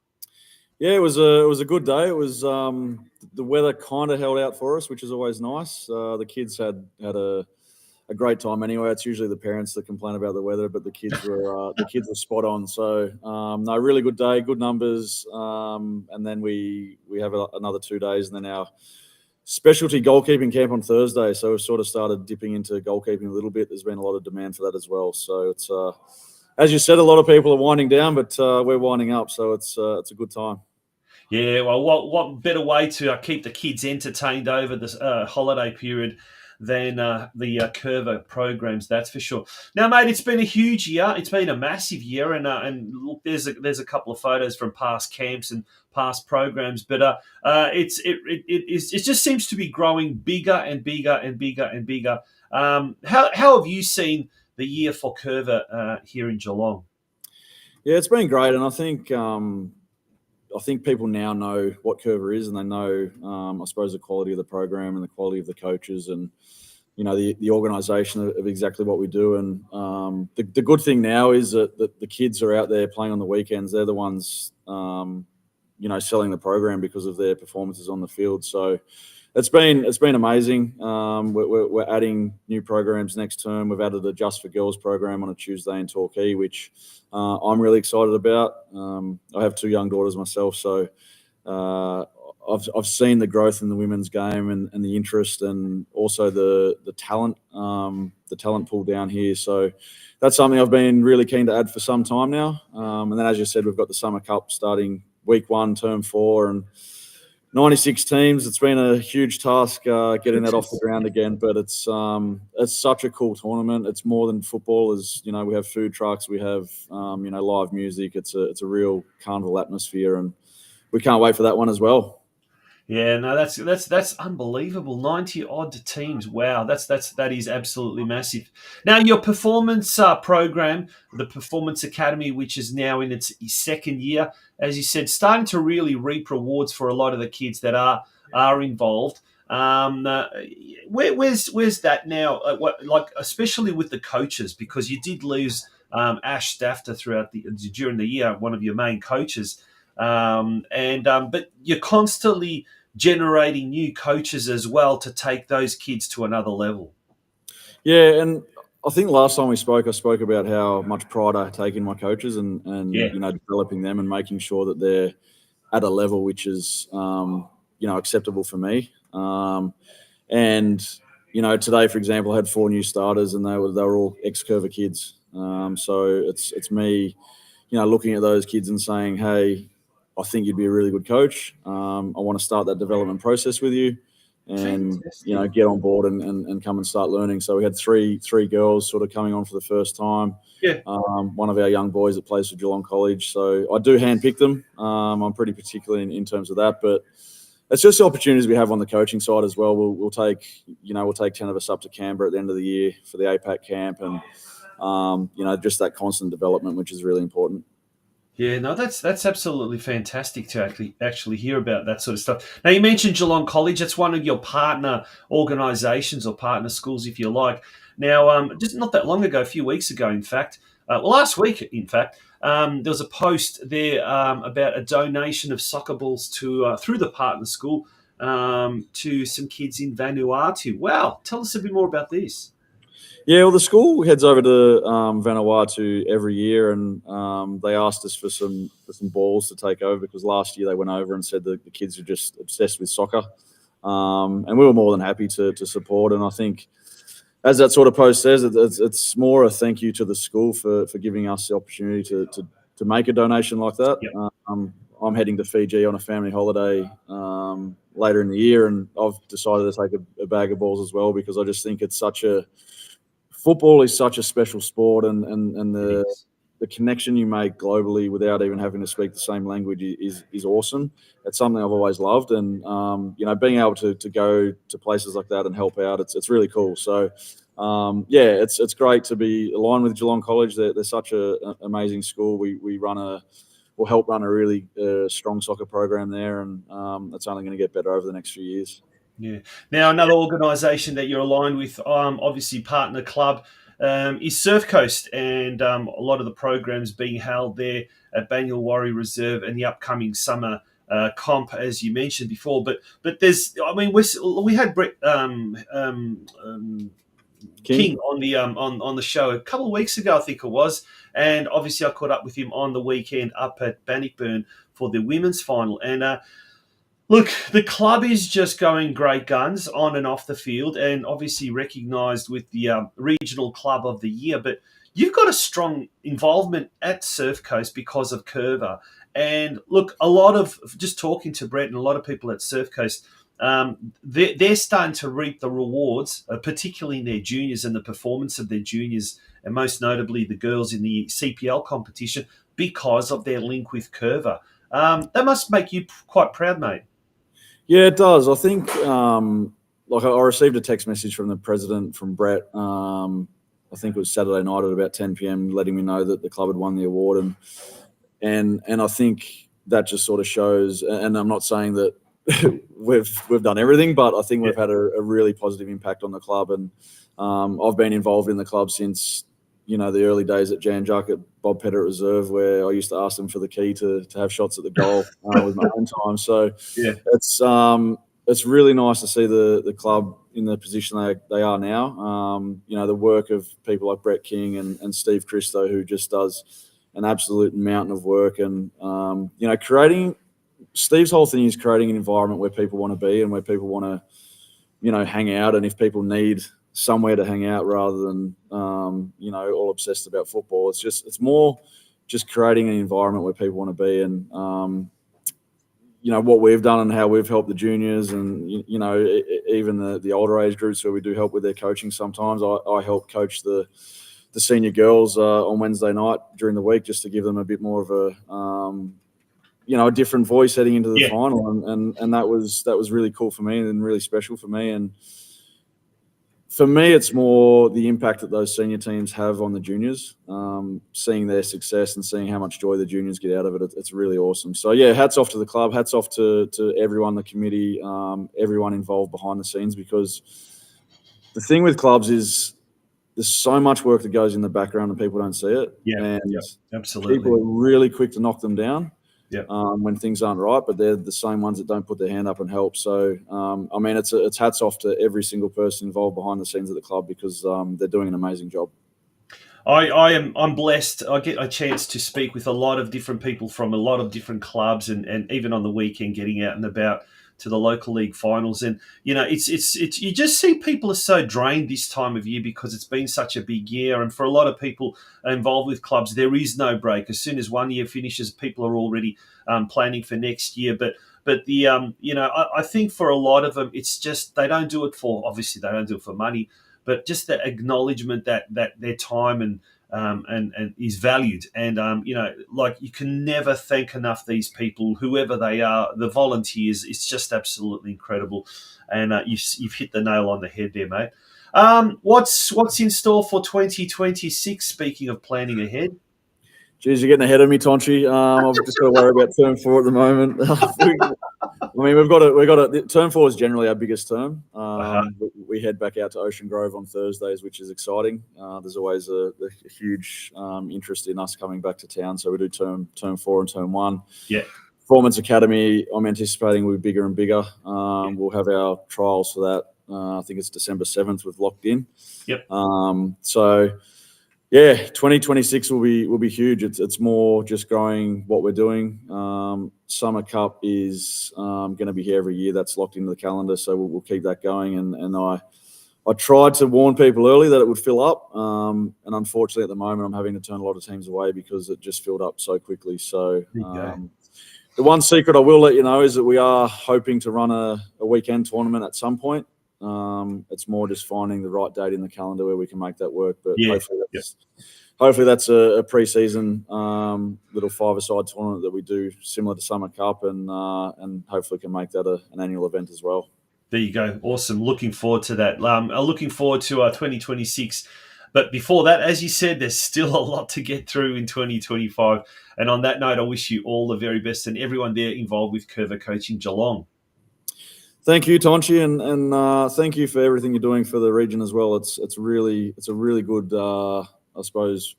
Yeah, it was a good day. It was the weather kind of held out for us, which is always nice. The kids had a great time anyway. It's usually the parents that complain about the weather, but the kids were spot on. So no, really good day, good numbers, and then we have another 2 days, and then our specialty goalkeeping camp on Thursday. So we've sort of started dipping into goalkeeping a little bit. There's been a lot of demand for that as well. So it's as you said, a lot of people are winding down, but we're winding up. So it's a good time. Yeah, well, what better way to keep the kids entertained over this holiday period than the Curva programs, that's for sure. Now, mate, it's been a huge year. It's been a massive year, and look, there's a couple of photos from past camps and past programs, but it just seems to be growing bigger and bigger and bigger and bigger. How have you seen the year for Curva here in Geelong? Yeah, it's been great, and I think people now know what Curva is, and they know, I suppose, the quality of the program and the quality of the coaches, and the organisation of exactly what we do. And the good thing now is that the kids are out there playing on the weekends. They're the ones, selling the program because of their performances on the field. So it's been amazing. We're adding new programs next term. We've added a Just for Girls program on a Tuesday in Torquay, which I'm really excited about. I have 2 young daughters myself, so I've seen the growth in the women's game and the interest, and also the talent pool down here. So that's something I've been really keen to add for some time now. And then, as you said, we've got the Summer Cup starting week 1, term 4, and 96 teams. It's been a huge task getting that off the ground again, but it's such a cool tournament. It's more than football. We have food trucks, we have live music. It's a real carnival atmosphere, and we can't wait for that one as well. Yeah, no, that's unbelievable. 90 odd teams. Wow, that is absolutely massive. Now, your performance program, the Performance Academy, which is now in its 2nd year, as you said, starting to really reap rewards for a lot of the kids that are involved. Where's that now? Especially with the coaches, because you did lose Ash Stafter during the year, one of your main coaches, but you're constantly generating new coaches as well to take those kids to another level. Yeah, and I think last time we spoke, I spoke about how much pride I take in my coaches and Yeah. developing them and making sure that they're at a level which is acceptable for me. And today, for example, I had 4 new starters, and they were all ex-Curva kids. So it's me, looking at those kids and saying, hey, I think you'd be a really good coach. I want to start that development process with you, and get on board and come and start learning. So we had three girls sort of coming on for the first time. Yeah. One of our young boys that plays for Geelong College. So I do handpick them. I'm pretty particular in terms of that, but it's just the opportunities we have on the coaching side as well. We'll take 10 of us up to Canberra at the end of the year for the APAC camp, and just that constant development, which is really important. Yeah, no, that's absolutely fantastic to actually hear about that sort of stuff. Now, you mentioned Geelong College. That's one of your partner organisations or partner schools, if you like. Now, just not that long ago, a few weeks ago, in fact, last week, in fact, there was a post there about a donation of soccer balls to through the partner school to some kids in Vanuatu. Wow, tell us a bit more about this. Yeah, well, the school heads over to Vanuatu every year, and they asked us for some balls to take over, because last year they went over and said that the kids are just obsessed with soccer, and we were more than happy to support. And I think, as that sort of post says, it's more a thank you to the school for giving us the opportunity to make a donation like that. Yep. I'm heading to Fiji on a family holiday later in the year, and I've decided to take a bag of balls as well, because I just think football is such a special sport, and the connection you make globally without even having to speak the same language is awesome. It's something I've always loved, and being able to go to places like that and help out, it's really cool. So it's great to be aligned with Geelong College. They're such an amazing school. We'll help run a really strong soccer program there, and it's only going to get better over the next few years. Yeah. Now, another organisation that you're aligned with, obviously partner club, is Surf Coast, and a lot of the programs being held there at Banyulwarri Reserve and the upcoming summer comp, as you mentioned before. But there's, I mean, we had Brett King on the on the show a couple of weeks ago, I think it was, and obviously I caught up with him on the weekend up at Bannockburn for the women's final, and. Look, the club is just going great guns on and off the field, and obviously recognised with the Regional Club of the Year. But you've got a strong involvement at Surf Coast because of Curva. And look, a lot of, just talking to Brett and a lot of people at Surf Coast, they're starting to reap the rewards, particularly in their juniors and the performance of their juniors, and most notably the girls in the CPL competition, because of their link with Curva. That must make you quite proud, mate. Yeah, it does. I think, I received a text message from the president, from Brett. I think it was Saturday night at about 10 p.m, letting me know that the club had won the award, and I think that just sort of shows. And I'm not saying that we've done everything, but I think we've had a really positive impact on the club. And I've been involved in the club since the early days at Jan Juck at Bob Pettit Reserve, where I used to ask them for the key to have shots at the goal with my own time. So yeah, it's really nice to see the club in the position they are now. The work of people like Brett King and Steve Christo, who just does an absolute mountain of work, and creating. Steve's whole thing is creating an environment where people want to be and where people want to, hang out, and if people need somewhere to hang out rather than all obsessed about football. It's more just creating an environment where people want to be, and what we've done and how we've helped the juniors, and even the older age groups where we do help with their coaching. Sometimes I help coach the senior girls on Wednesday night during the week, just to give them a bit more of a different voice heading into the final, and that was really cool for me and really special for me. And for me, it's more the impact that those senior teams have on the juniors, seeing their success and seeing how much joy the juniors get out of it. It's really awesome. So, yeah, hats off to the club, hats off to everyone, the committee, everyone involved behind the scenes, because the thing with clubs is there's so much work that goes in the background and people don't see it. Yeah, and absolutely. People are really quick to knock them down. when things aren't right, but they're the same ones that don't put their hand up and help. So, I mean, it's hats off to every single person involved behind the scenes at the club because they're doing an amazing job. I'm blessed. I get a chance to speak with a lot of different people from a lot of different clubs, and even on the weekend, getting out and about to the local league finals. And it's you just see people are so drained this time of year because it's been such a big year, and for a lot of people involved with clubs, there is no break. As soon as one year finishes, people are already planning for next year. But the I think for a lot of them, it's just they don't do it for money, but just the acknowledgement that their time and is valued. And like you can never thank enough these people, whoever they are, the volunteers. It's just absolutely incredible. And you've hit the nail on the head there, mate. What's in store for 2026? Speaking of planning ahead. Geez, you're getting ahead of me, Tonchi. I've just got to worry about term 4 at the moment. I mean, we've got term 4 is generally our biggest term. We head back out to Ocean Grove on Thursdays, which is exciting. There's always a huge interest in us coming back to town, so we do term 4 and term 1. Yeah. Performance Academy, I'm anticipating will be bigger and bigger. We'll have our trials for that. I think it's December 7th with Locked In. Yep. So. Yeah, 2026 will be huge. It's more just growing what we're doing. Summer Cup is going to be here every year. That's locked into the calendar, so we'll keep that going. And I tried to warn people early that it would fill up, and unfortunately at the moment I'm having to turn a lot of teams away because it just filled up so quickly. So the one secret I will let you know is that we are hoping to run a weekend tournament at some point. It's more just finding the right date in the calendar where we can make that work. But hopefully that's a pre-season little 5-a-side tournament that we do similar to Summer Cup, and hopefully can make that an annual event as well. There you go. Awesome. Looking forward to that. Looking forward to 2026. But before that, as you said, there's still a lot to get through in 2025. And on that note, I wish you all the very best and everyone there involved with Curva Coaching Geelong. Thank you, Tonchi, and thank you for everything you're doing for the region as well. It's a really good, I suppose,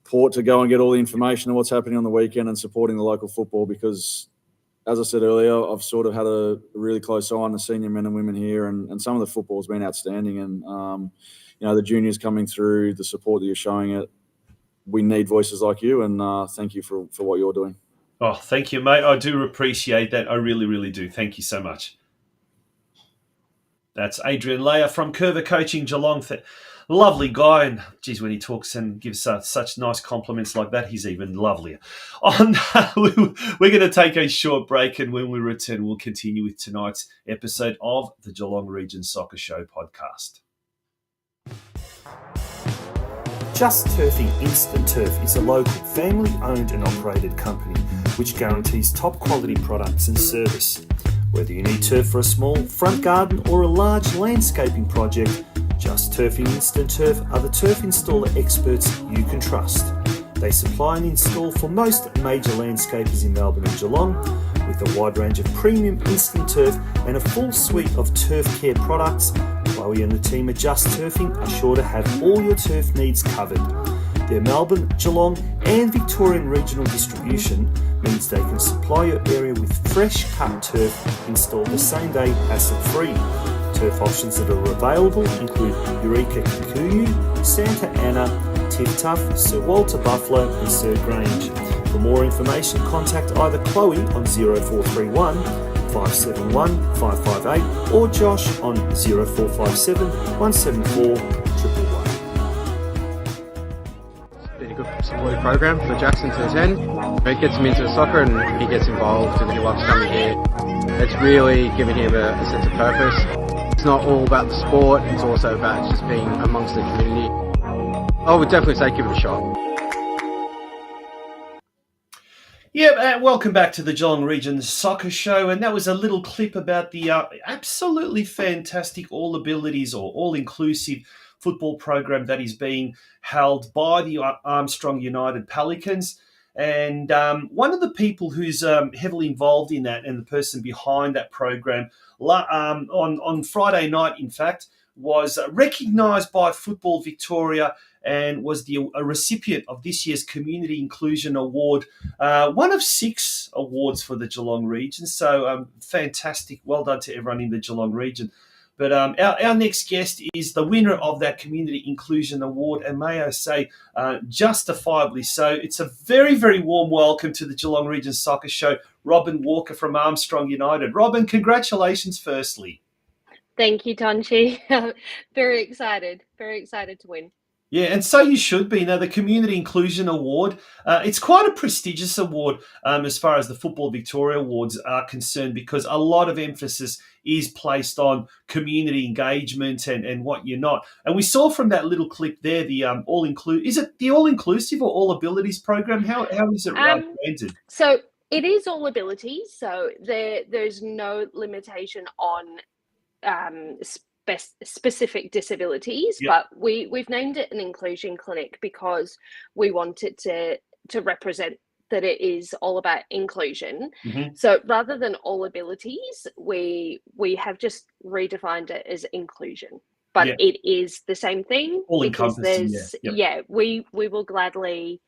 port to go and get all the information on what's happening on the weekend and supporting the local football because, as I said earlier, I've sort of had a really close eye on the senior men and women here, and some of the football has been outstanding. And the juniors coming through, the support that you're showing it, we need voices like you, and thank you for what you're doing. Oh, thank you, mate. I do appreciate that. I really, really do. Thank you so much. That's Adrian Leah from Curva Coaching Geelong. Lovely guy, and geez, when he talks and gives such nice compliments like that, he's even lovelier. We're going to take a short break, and when we return, we'll continue with tonight's episode of the Geelong Region Soccer Show podcast. Just Turfing Instant Turf is a local, family-owned and operated company which guarantees top-quality products and service. Whether you need turf for a small front garden or a large landscaping project, Just Turfing Instant Turf are the turf installer experts you can trust. They supply and install for most major landscapers in Melbourne and Geelong, with a wide range of premium instant turf and a full suite of turf care products. Chloe and the team at Just Turfing are sure to have all your turf needs covered. Their Melbourne, Geelong and Victorian regional distribution means they can supply your area with fresh cut turf installed the same day, hassle-free. Turf options that are available include Eureka Kikuyu, Santa Ana, Tiff Tuff, Sir Walter Buffalo and Sir Grange. For more information, contact either Chloe on 0431 571 558 or Josh on 0457 174 111. A good supportive program for Jackson to attend. It gets him into soccer and he gets involved and he loves coming here. It's really given him a sense of purpose. It's not all about the sport, it's also about just being amongst the community. I would definitely say give it a shot. Yeah, welcome back to the Geelong Region Soccer Show, and that was a little clip about the absolutely fantastic All Abilities or All-Inclusive football program that is being held by the Armstrong United Pelicans. And one of the people who's heavily involved in that and the person behind that program on Friday night, in fact, was recognised by Football Victoria and was a recipient of this year's Community Inclusion Award, one of 6 awards for the Geelong region. So fantastic. Well done to everyone in the Geelong region. But our next guest is the winner of that Community Inclusion Award, and may I say, justifiably so. It's a very, very warm welcome to the Geelong Region Soccer Show, Robin Walker from Armstrong United. Robin, congratulations firstly. Thank you, Tonchi. Very excited to win. Yeah, and so you should be. Now, the Community Inclusion Award, it's quite a prestigious award as far as the Football Victoria Awards are concerned, because a lot of emphasis is placed on community engagement and what you're not. And we saw from that little clip there, the is it the all-inclusive or all abilities program? How is it branded? So it is all abilities. So there's no limitation on specific disabilities, but we've named it an inclusion clinic because we want it to represent that it is all about inclusion. So rather than all abilities, we have just redefined it as inclusion, but it is the same thing, all because there's we will gladly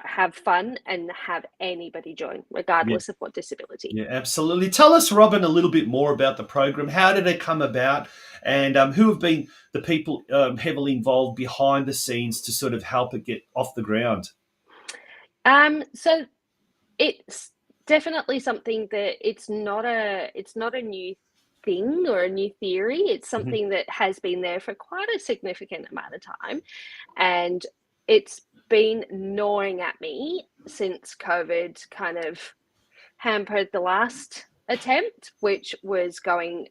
have fun and have anybody join, regardless of what disability. Yeah, absolutely. Tell us, Robin, a little bit more about the program. How did it come about, and who have been the people heavily involved behind the scenes to sort of help it get off the ground? So it's definitely something that it's not a new thing or a new theory. It's something that has been there for quite a significant amount of time, and it's been gnawing at me since COVID kind of hampered the last attempt, which was going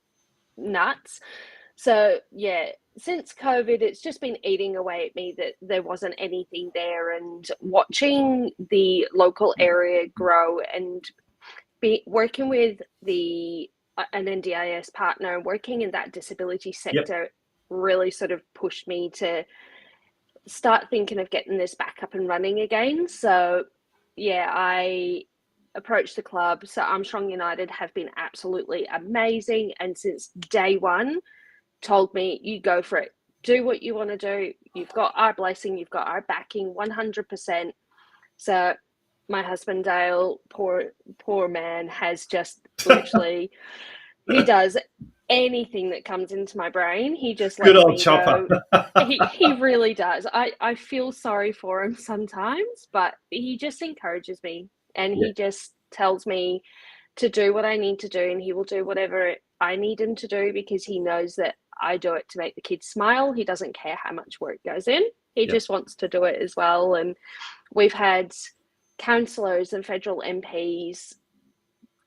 nuts. So yeah, since COVID, it's just been eating away at me that there wasn't anything there, and watching the local area grow and working with an NDIS partner and working in that disability sector really sort of pushed me to start thinking of getting this back up and running again. So yeah, I approached the club. So Armstrong United have been absolutely amazing, and since day one told me, you go for it, do what you want to do, you've got our blessing, you've got our backing 100%. So my husband Dale, poor man, has just literally he does anything that comes into my brain. He just lets me go. He really does. I feel sorry for him sometimes, but he just encourages me, and he just tells me to do what I need to do, and he will do whatever I need him to do, because he knows that I do it to make the kids smile. He doesn't care how much work goes in. He just wants to do it as well. And we've had councillors and federal MPs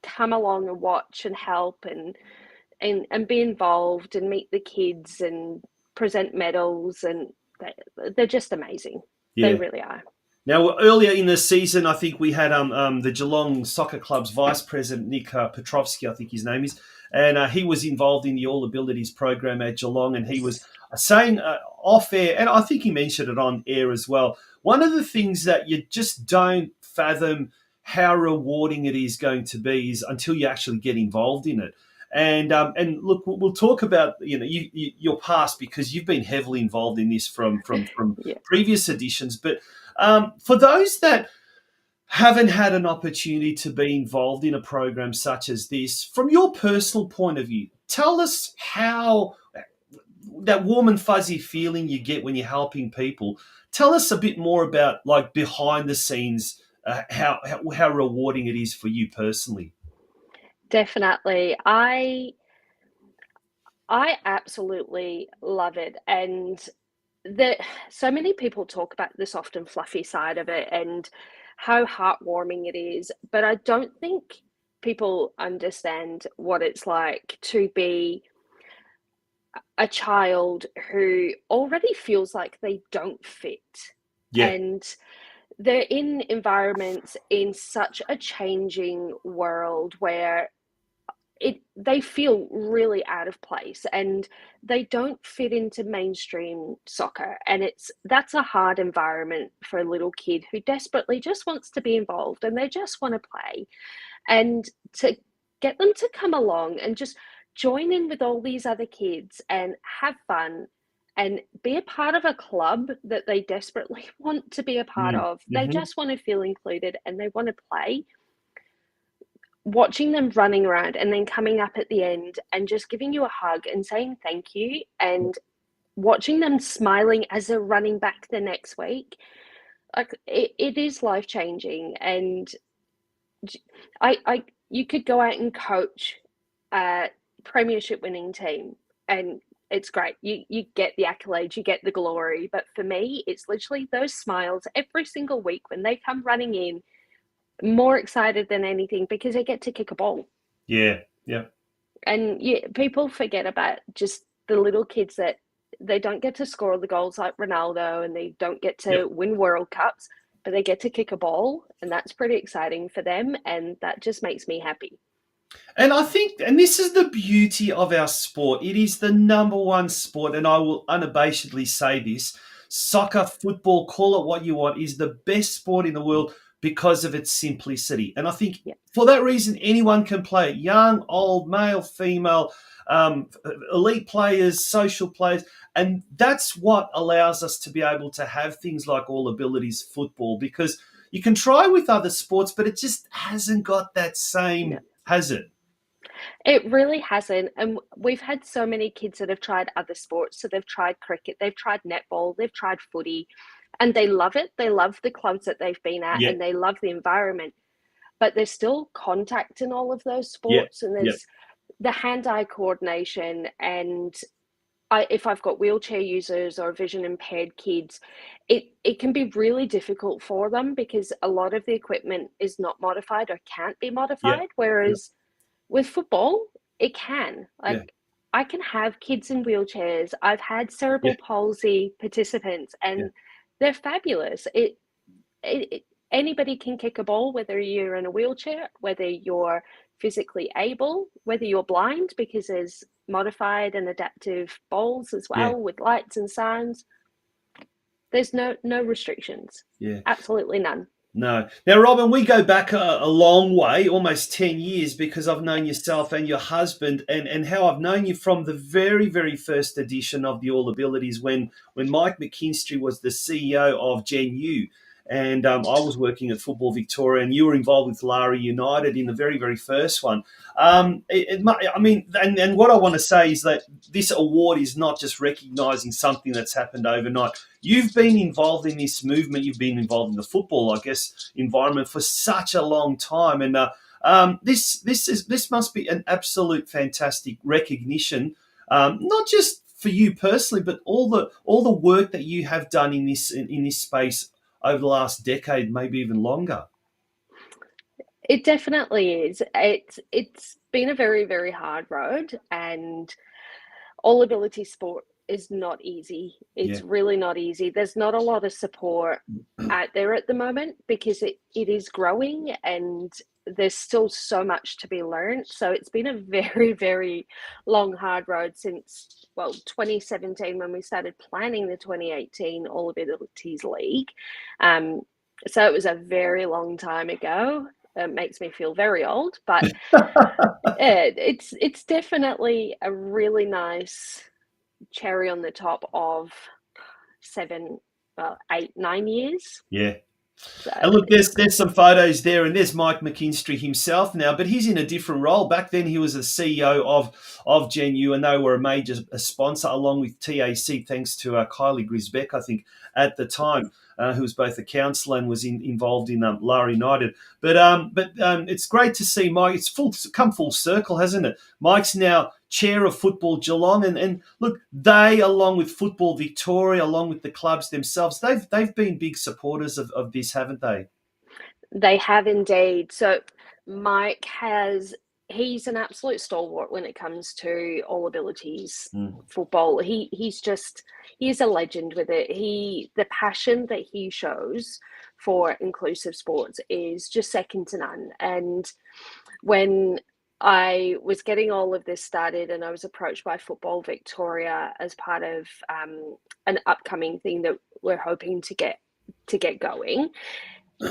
come along and watch and help and be involved and meet the kids and present medals, and they're just amazing. They really are. Now, earlier in the season, I think we had the Geelong Soccer Club's Vice President, Nick Petrovsky, I think his name is, and he was involved in the All Abilities program at Geelong, and he was saying off air, and I think he mentioned it on air as well, one of the things that you just don't fathom how rewarding it is going to be is until you actually get involved in it. And look, we'll talk about your past, because you've been heavily involved in this from previous editions. But for those that haven't had an opportunity to be involved in a program such as this, from your personal point of view, tell us how that warm and fuzzy feeling you get when you're helping people. Tell us a bit more about, like, behind the scenes, how rewarding it is for you personally. Definitely. I absolutely love it. And so many people talk about the soft and fluffy side of it and how heartwarming it is, but I don't think people understand what it's like to be a child who already feels like they don't fit. And they're in environments in such a changing world where they feel really out of place and they don't fit into mainstream soccer, and that's a hard environment for a little kid who desperately just wants to be involved and they just want to play. And to get them to come along and just join in with all these other kids and have fun and be a part of a club that they desperately want to be a part of. They just want to feel included and they want to play. Watching them running around and then coming up at the end and just giving you a hug and saying thank you, and watching them smiling as they're running back the next week, like it is life changing. And you could go out and coach a premiership winning team and it's great. You get the accolades, you get the glory. But for me, it's literally those smiles every single week when they come running in, more excited than anything because they get to kick a ball. Yeah. And people forget about just the little kids that they don't get to score the goals like Ronaldo and they don't get to win World Cups, but they get to kick a ball, and that's pretty exciting for them, and that just makes me happy. And I think, and this is the beauty of our sport, it is the number one sport, and I will unabashedly say this, soccer, football, call it what you want, is the best sport in the world because of its simplicity. And I think for that reason, anyone can play it, young, old, male, female, elite players, social players. And that's what allows us to be able to have things like all abilities football, because you can try with other sports, but it just hasn't got that same, has it? It really hasn't. And we've had so many kids that have tried other sports. So they've tried cricket, they've tried netball, they've tried footy, and they love it. They love the clubs that they've been at and they love the environment. But there's still contact in all of those sports, and there's the hand-eye coordination. And if I've got wheelchair users or vision impaired kids, it can be really difficult for them because a lot of the equipment is not modified or can't be modified. Whereas with football, it can. I can have kids in wheelchairs. I've had cerebral palsy participants, and they're fabulous. Anybody can kick a ball, whether you're in a wheelchair, whether you're physically able, whether you're blind, because there's modified and adaptive balls as well with lights and sounds. There's no restrictions. Absolutely none. No. Now, Robin, we go back a long way, almost 10 years, because I've known yourself and your husband, and how I've known you from the very, very first edition of the All Abilities when Mike McKinstry was the CEO of Gen U. And I was working at Football Victoria, and you were involved with Larry United in the very, very first one. And what I want to say is that this award is not just recognising something that's happened overnight. You've been involved in this movement. You've been involved in the football, I guess, environment for such a long time. And this must be an absolute fantastic recognition, not just for you personally, but all the work that you have done in this space over the last decade, maybe even longer. It definitely is. It's been a very, very hard road, and all ability sport is not easy. It's really not easy. There's not a lot of support out there at the moment because it is growing and there's still so much to be learned. So it's been a very, very long, hard road since, 2017 when we started planning the 2018 All Abilities League. So it was a very long time ago. It makes me feel very old, but it's definitely a really nice cherry on the top of 7, 8, 9 years. Yeah. So, and look, there's some photos there, and there's Mike McKinstry himself now, but he's in a different role. Back then, he was the CEO of Gen U, and they were a major sponsor along with TAC, thanks to Kylie Grisbeck, I think, at the time, who was both a counsellor and was involved in Larry United. But it's great to see Mike. It's come full circle, hasn't it? Mike's now chair of Football Geelong, and look, they, along with Football Victoria, along with the clubs themselves, they've been big supporters of this, haven't they? They have indeed. So Mike he's an absolute stalwart when it comes to all abilities football. He's a legend with it. The passion that he shows for inclusive sports is just second to none. And when I was getting all of this started and I was approached by Football Victoria as part of an upcoming thing that we're hoping to get going,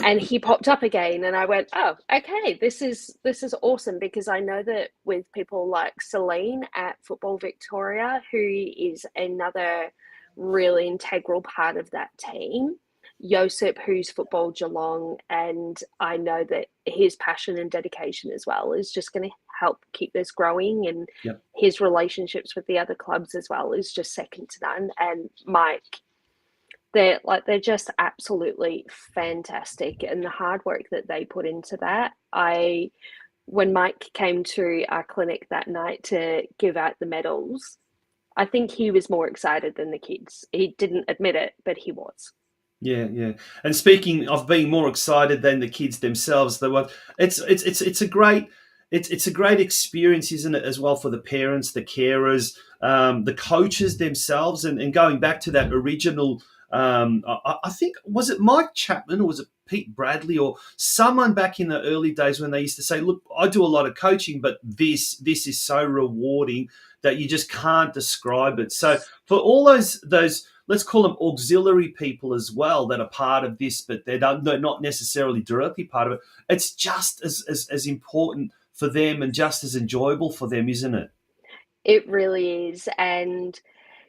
And he popped up again, and I went, oh, okay, this is awesome, because I know that with people like Celine at Football Victoria, who is another really integral part of that team, Josep, who's Football Geelong, and I know that his passion and dedication as well is just going to help keep this growing, and his relationships with the other clubs as well is just second to none. And Mike, they're just absolutely fantastic, and the hard work that they put into that. When Mike came to our clinic that night to give out the medals, I think he was more excited than the kids. He didn't admit it, but he was. Yeah, yeah. And speaking of being more excited than the kids themselves, it's a great experience, isn't it, as well, for the parents, the carers, the coaches themselves, and going back to that original. I think, was it Mike Chapman or was it Pete Bradley or someone back in the early days when they used to say, look, I do a lot of coaching, but this is so rewarding that you just can't describe it. So for all those let's call them auxiliary people as well that are part of this, but they're not necessarily directly part of it, it's just as important for them and just as enjoyable for them, isn't it? It really is. And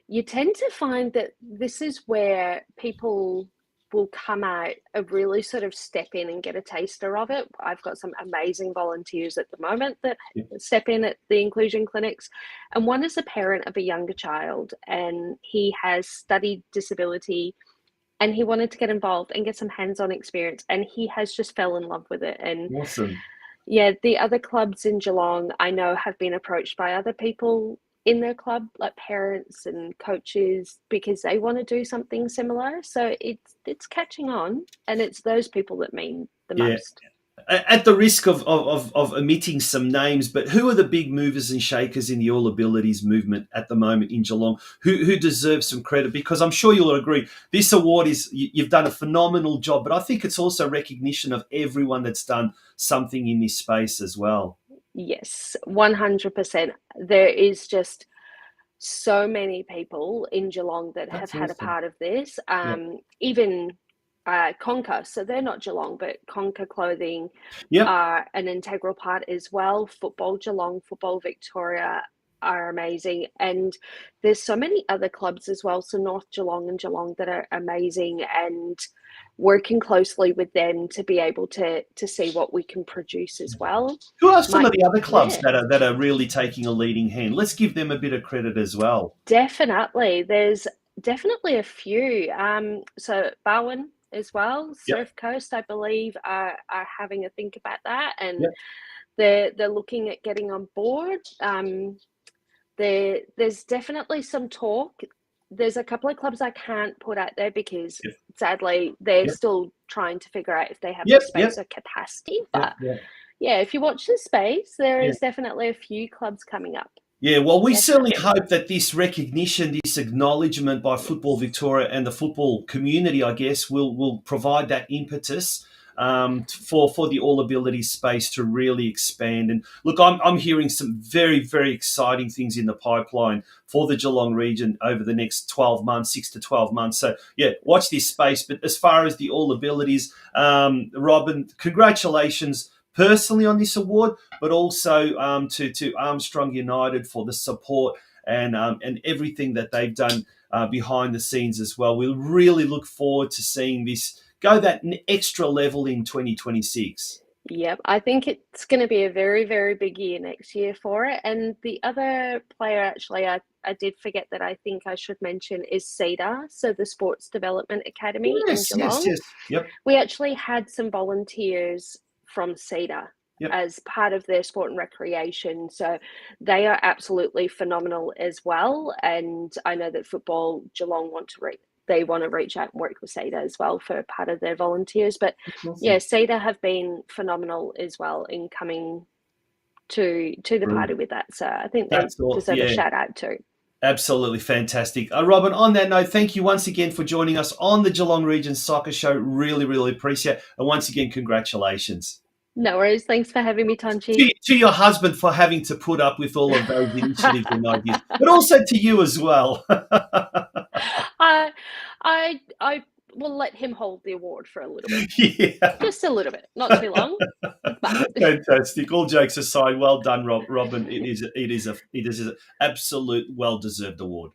you tend to find that this is where people will come out and really sort of step in and get a taster of it. I've got some amazing volunteers at the moment that step in at the inclusion clinics. And one is a parent of a younger child, and he has studied disability, and he wanted to get involved and get some hands-on experience, and he has just fell in love with it. And awesome. Yeah, the other clubs in Geelong, I know, have been approached by other people in their club, like parents and coaches, because they want to do something similar. So it's catching on, and it's those people that mean the most. At the risk of omitting some names, but who are the big movers and shakers in the All Abilities movement at the moment in Geelong? Who deserves some credit? Because I'm sure you'll agree, this award you've done a phenomenal job, but I think it's also recognition of everyone that's done something in this space as well. Yes, 100%. There is just so many people in Geelong that have had a part of this. Even Conquer, so they're not Geelong, but Conquer Clothing are an integral part as well. Football Geelong, Football Victoria are amazing. And there's so many other clubs as well, so North Geelong and Geelong, that are amazing, and working closely with them to be able to see what we can produce as well. Who are some of the other clubs that are really taking a leading hand? Let's give them a bit of credit as well. Definitely. There's definitely a few. So Barwon as well, Surf Coast, I believe, are having a think about that, and they're looking at getting on board. There's definitely some talk. There's a couple of clubs I can't put out there because sadly they're still trying to figure out if they have the space or capacity. But if you watch the space, there is definitely a few clubs coming up. Yeah, well, we certainly hope that this recognition, this acknowledgement by Football Victoria and the football community, I guess, will provide that impetus for the All Abilities space to really expand. And look, I'm hearing some very, very exciting things in the pipeline for the Geelong region over the next 12 months, 6 to 12 months. So, watch this space. But as far as the All Abilities, Robin, congratulations personally on this award, but also to Armstrong United for the support and everything that they've done behind the scenes as well. We really look forward to seeing this go that extra level in 2026. Yep, I think it's going to be a very, very big year next year for it. And the other player, actually, I did forget that I think I should mention is CEDA, so the Sports Development Academy in Geelong. Yes. Yep. We actually had some volunteers from CEDA as part of their sport and recreation. So they are absolutely phenomenal as well. And I know that Football Geelong want to reach out and work with CEDA as well for part of their volunteers. But CEDA have been phenomenal as well in coming to the party with that. So I think they deserve a shout out too. Absolutely fantastic. Robin, on that note, thank you once again for joining us on the Geelong Region Soccer Show. Really, really appreciate it. And once again, congratulations. No worries. Thanks for having me, Tonchi. To your husband for having to put up with all of those initiatives and ideas, but also to you as well. I we'll let him hold the award for a little bit. Yeah. Just a little bit, not too long. But Fantastic. All jokes aside, well done, Robin. It is an absolute well-deserved award.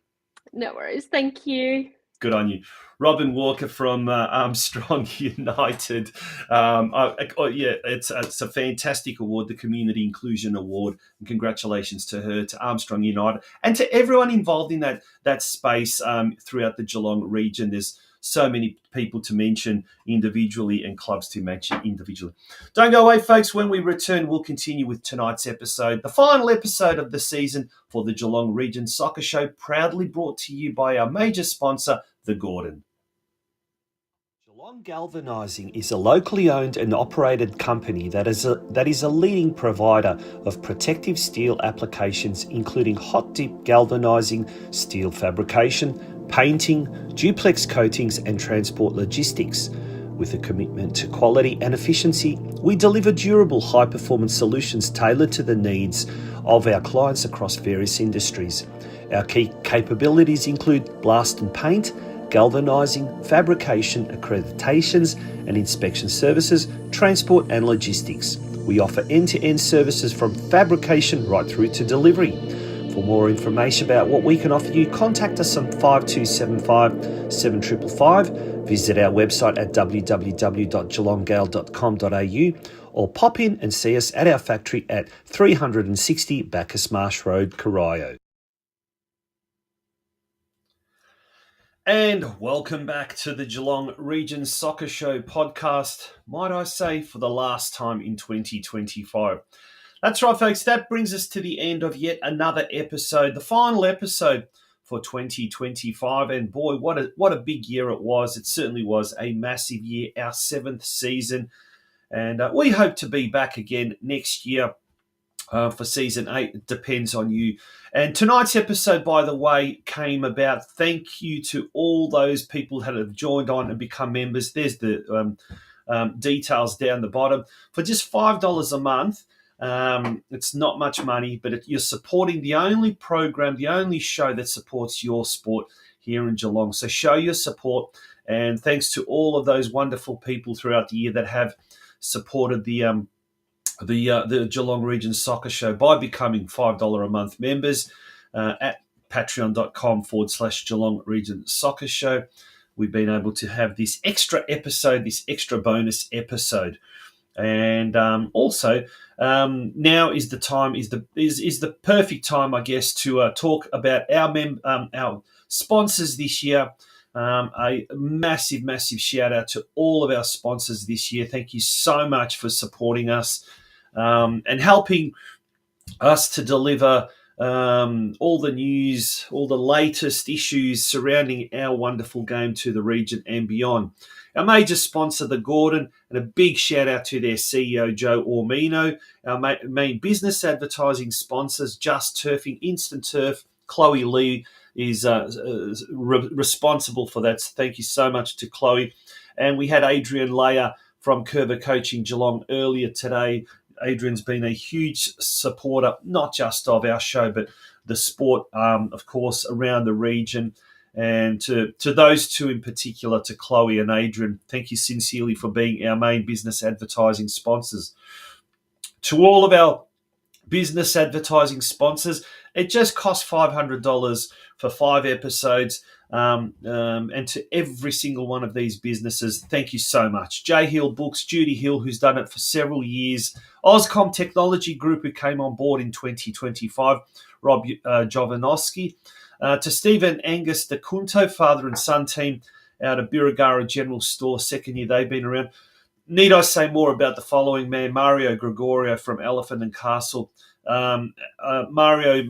No worries. Thank you. Good on you. Robin Walker from Armstrong United. It's a fantastic award, the Community Inclusion Award. And congratulations to her, to Armstrong United, and to everyone involved in that space throughout the Geelong region. There's so many people to mention individually and clubs to mention individually. Don't go away, folks. When we return, we'll continue with tonight's episode, the final episode of the season for the Geelong Region Soccer Show, proudly brought to you by our major sponsor, The Gordon. Geelong Galvanizing is a locally owned and operated company that is a leading provider of protective steel applications, including hot dip galvanizing, steel fabrication, painting, duplex coatings and transport logistics. With a commitment to quality and efficiency, we deliver durable, high-performance solutions tailored to the needs of our clients across various industries. Our key capabilities include blast and paint, galvanizing, fabrication, accreditations and inspection services, transport and logistics. We offer end-to-end services from fabrication right through to delivery. For more information about what we can offer you, contact us on 5275 7555, visit our website at www.geelonggal.com.au, or pop in and see us at our factory at 360 Bacchus Marsh Road, Corio. And welcome back to the Geelong Region Soccer Show podcast, might I say, for the last time in 2025. That's right, folks. That brings us to the end of yet another episode, the final episode for 2025. And boy, what a big year it was. It certainly was a massive year, our 7th season. And we hope to be back again next year for season 8. It depends on you. And tonight's episode, by the way, came about. Thank you to all those people that have joined on and become members. There's the details down the bottom. For just $5 a month, it's not much money, but you're supporting the only program, the only show that supports your sport here in Geelong. So show your support, and thanks to all of those wonderful people throughout the year that have supported the Geelong Region Soccer Show by becoming $5 a month members at patreon.com/Geelong Region Soccer Show. We've been able to have this extra episode, this extra bonus episode. And also, now is the time, is the perfect time, I guess, to talk about our sponsors this year. A massive, massive shout out to all of our sponsors this year. Thank you so much for supporting us and helping us to deliver all the news, all the latest issues surrounding our wonderful game to the region and beyond. Our major sponsor, The Gordon, and a big shout out to their CEO, Joe Ormino. Our main business advertising sponsors, Just Turfing, Instant Turf. Chloe Lee is responsible for that. So thank you so much to Chloe. And we had Adrian Layer from Curva Coaching Geelong earlier today. Adrian's been a huge supporter, not just of our show, but the sport, of course, around the region. And to those two in particular, to Chloe and Adrian, thank you sincerely for being our main business advertising sponsors. To all of our business advertising sponsors, it just costs $500 for 5 episodes. And to every single one of these businesses, thank you so much. J Hill Books, Judy Hill, who's done it for several years. Oscom Technology Group, who came on board in 2025. Rob Jovanovski. To Stephen Angus DeCunto, father and son team out of Birregurra General Store, 2nd year they've been around. Need I say more about the following man? Mario Gregorio from Elephant and Castle. Mario,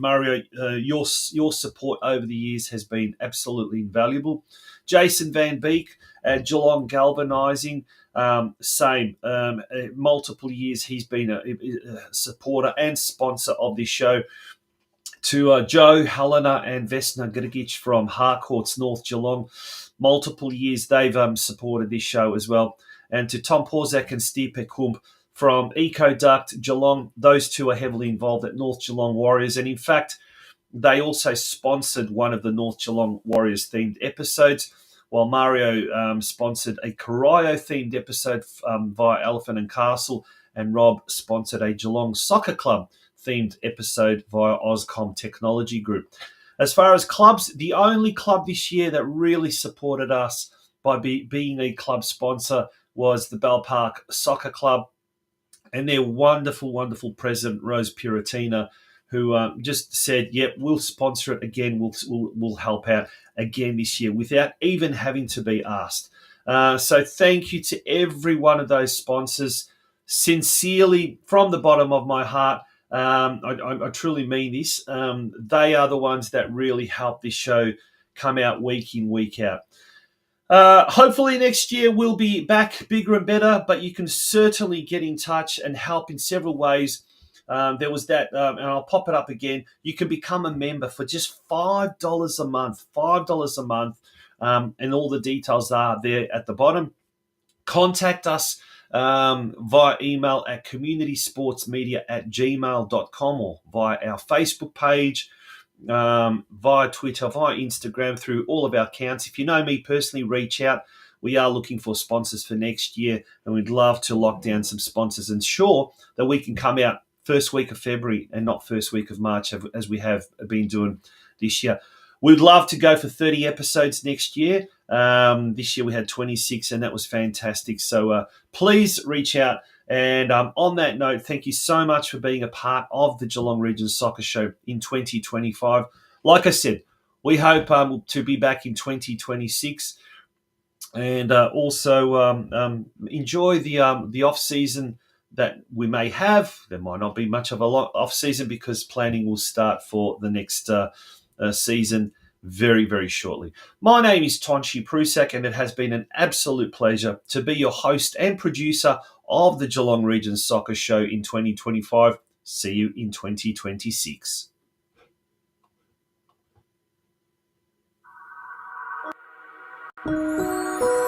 your support over the years has been absolutely invaluable. Jason Van Beek at Geelong Galvanizing, same. Multiple years he's been a supporter and sponsor of this show. To Joe, Helena and Vesna Grgic from Harcourts, North Geelong. Multiple years they've supported this show as well. And to Tom Porzak and Stipe Kump from EcoDuct Geelong. Those two are heavily involved at North Geelong Warriors. And in fact, they also sponsored one of the North Geelong Warriors themed episodes. while Mario sponsored a Corio-themed episode via Elephant and Castle, and Rob sponsored a Geelong Soccer Club themed episode via Ozcom Technology Group. As far as clubs, the only club this year that really supported us by being a club sponsor was the Bell Park Soccer Club and their wonderful, wonderful president, Rose Puratina, who just said, yep, we'll sponsor it again, we'll help out again this year without even having to be asked. So thank you to every one of those sponsors. Sincerely, from the bottom of my heart, I truly mean this. They are the ones that really help this show come out week in, week out. Hopefully next year we'll be back bigger and better, but you can certainly get in touch and help in several ways. There was that, and I'll pop it up again. You can become a member for just $5 a month, $5 a month, and all the details are there at the bottom. Contact us via email at communitysportsmedia@gmail.com or via our Facebook page, via Twitter, via Instagram, through all of our accounts. If you know me personally, reach out. We are looking for sponsors for next year, and we'd love to lock down some sponsors and ensure that we can come out first week of February and not first week of March, as we have been doing this year. We'd love to go for 30 episodes next year. This year we had 26, and that was fantastic. So please reach out. And on that note, thank you so much for being a part of the Geelong Region Soccer Show in 2025. Like I said, we hope to be back in 2026, and also enjoy the off season that we may have. There might not be much of a off season because planning will start for the next season very, very shortly. My name is Tonchi Prusak, and it has been an absolute pleasure to be your host and producer of the Geelong Region Soccer Show in 2025. See you in 2026. Thank you.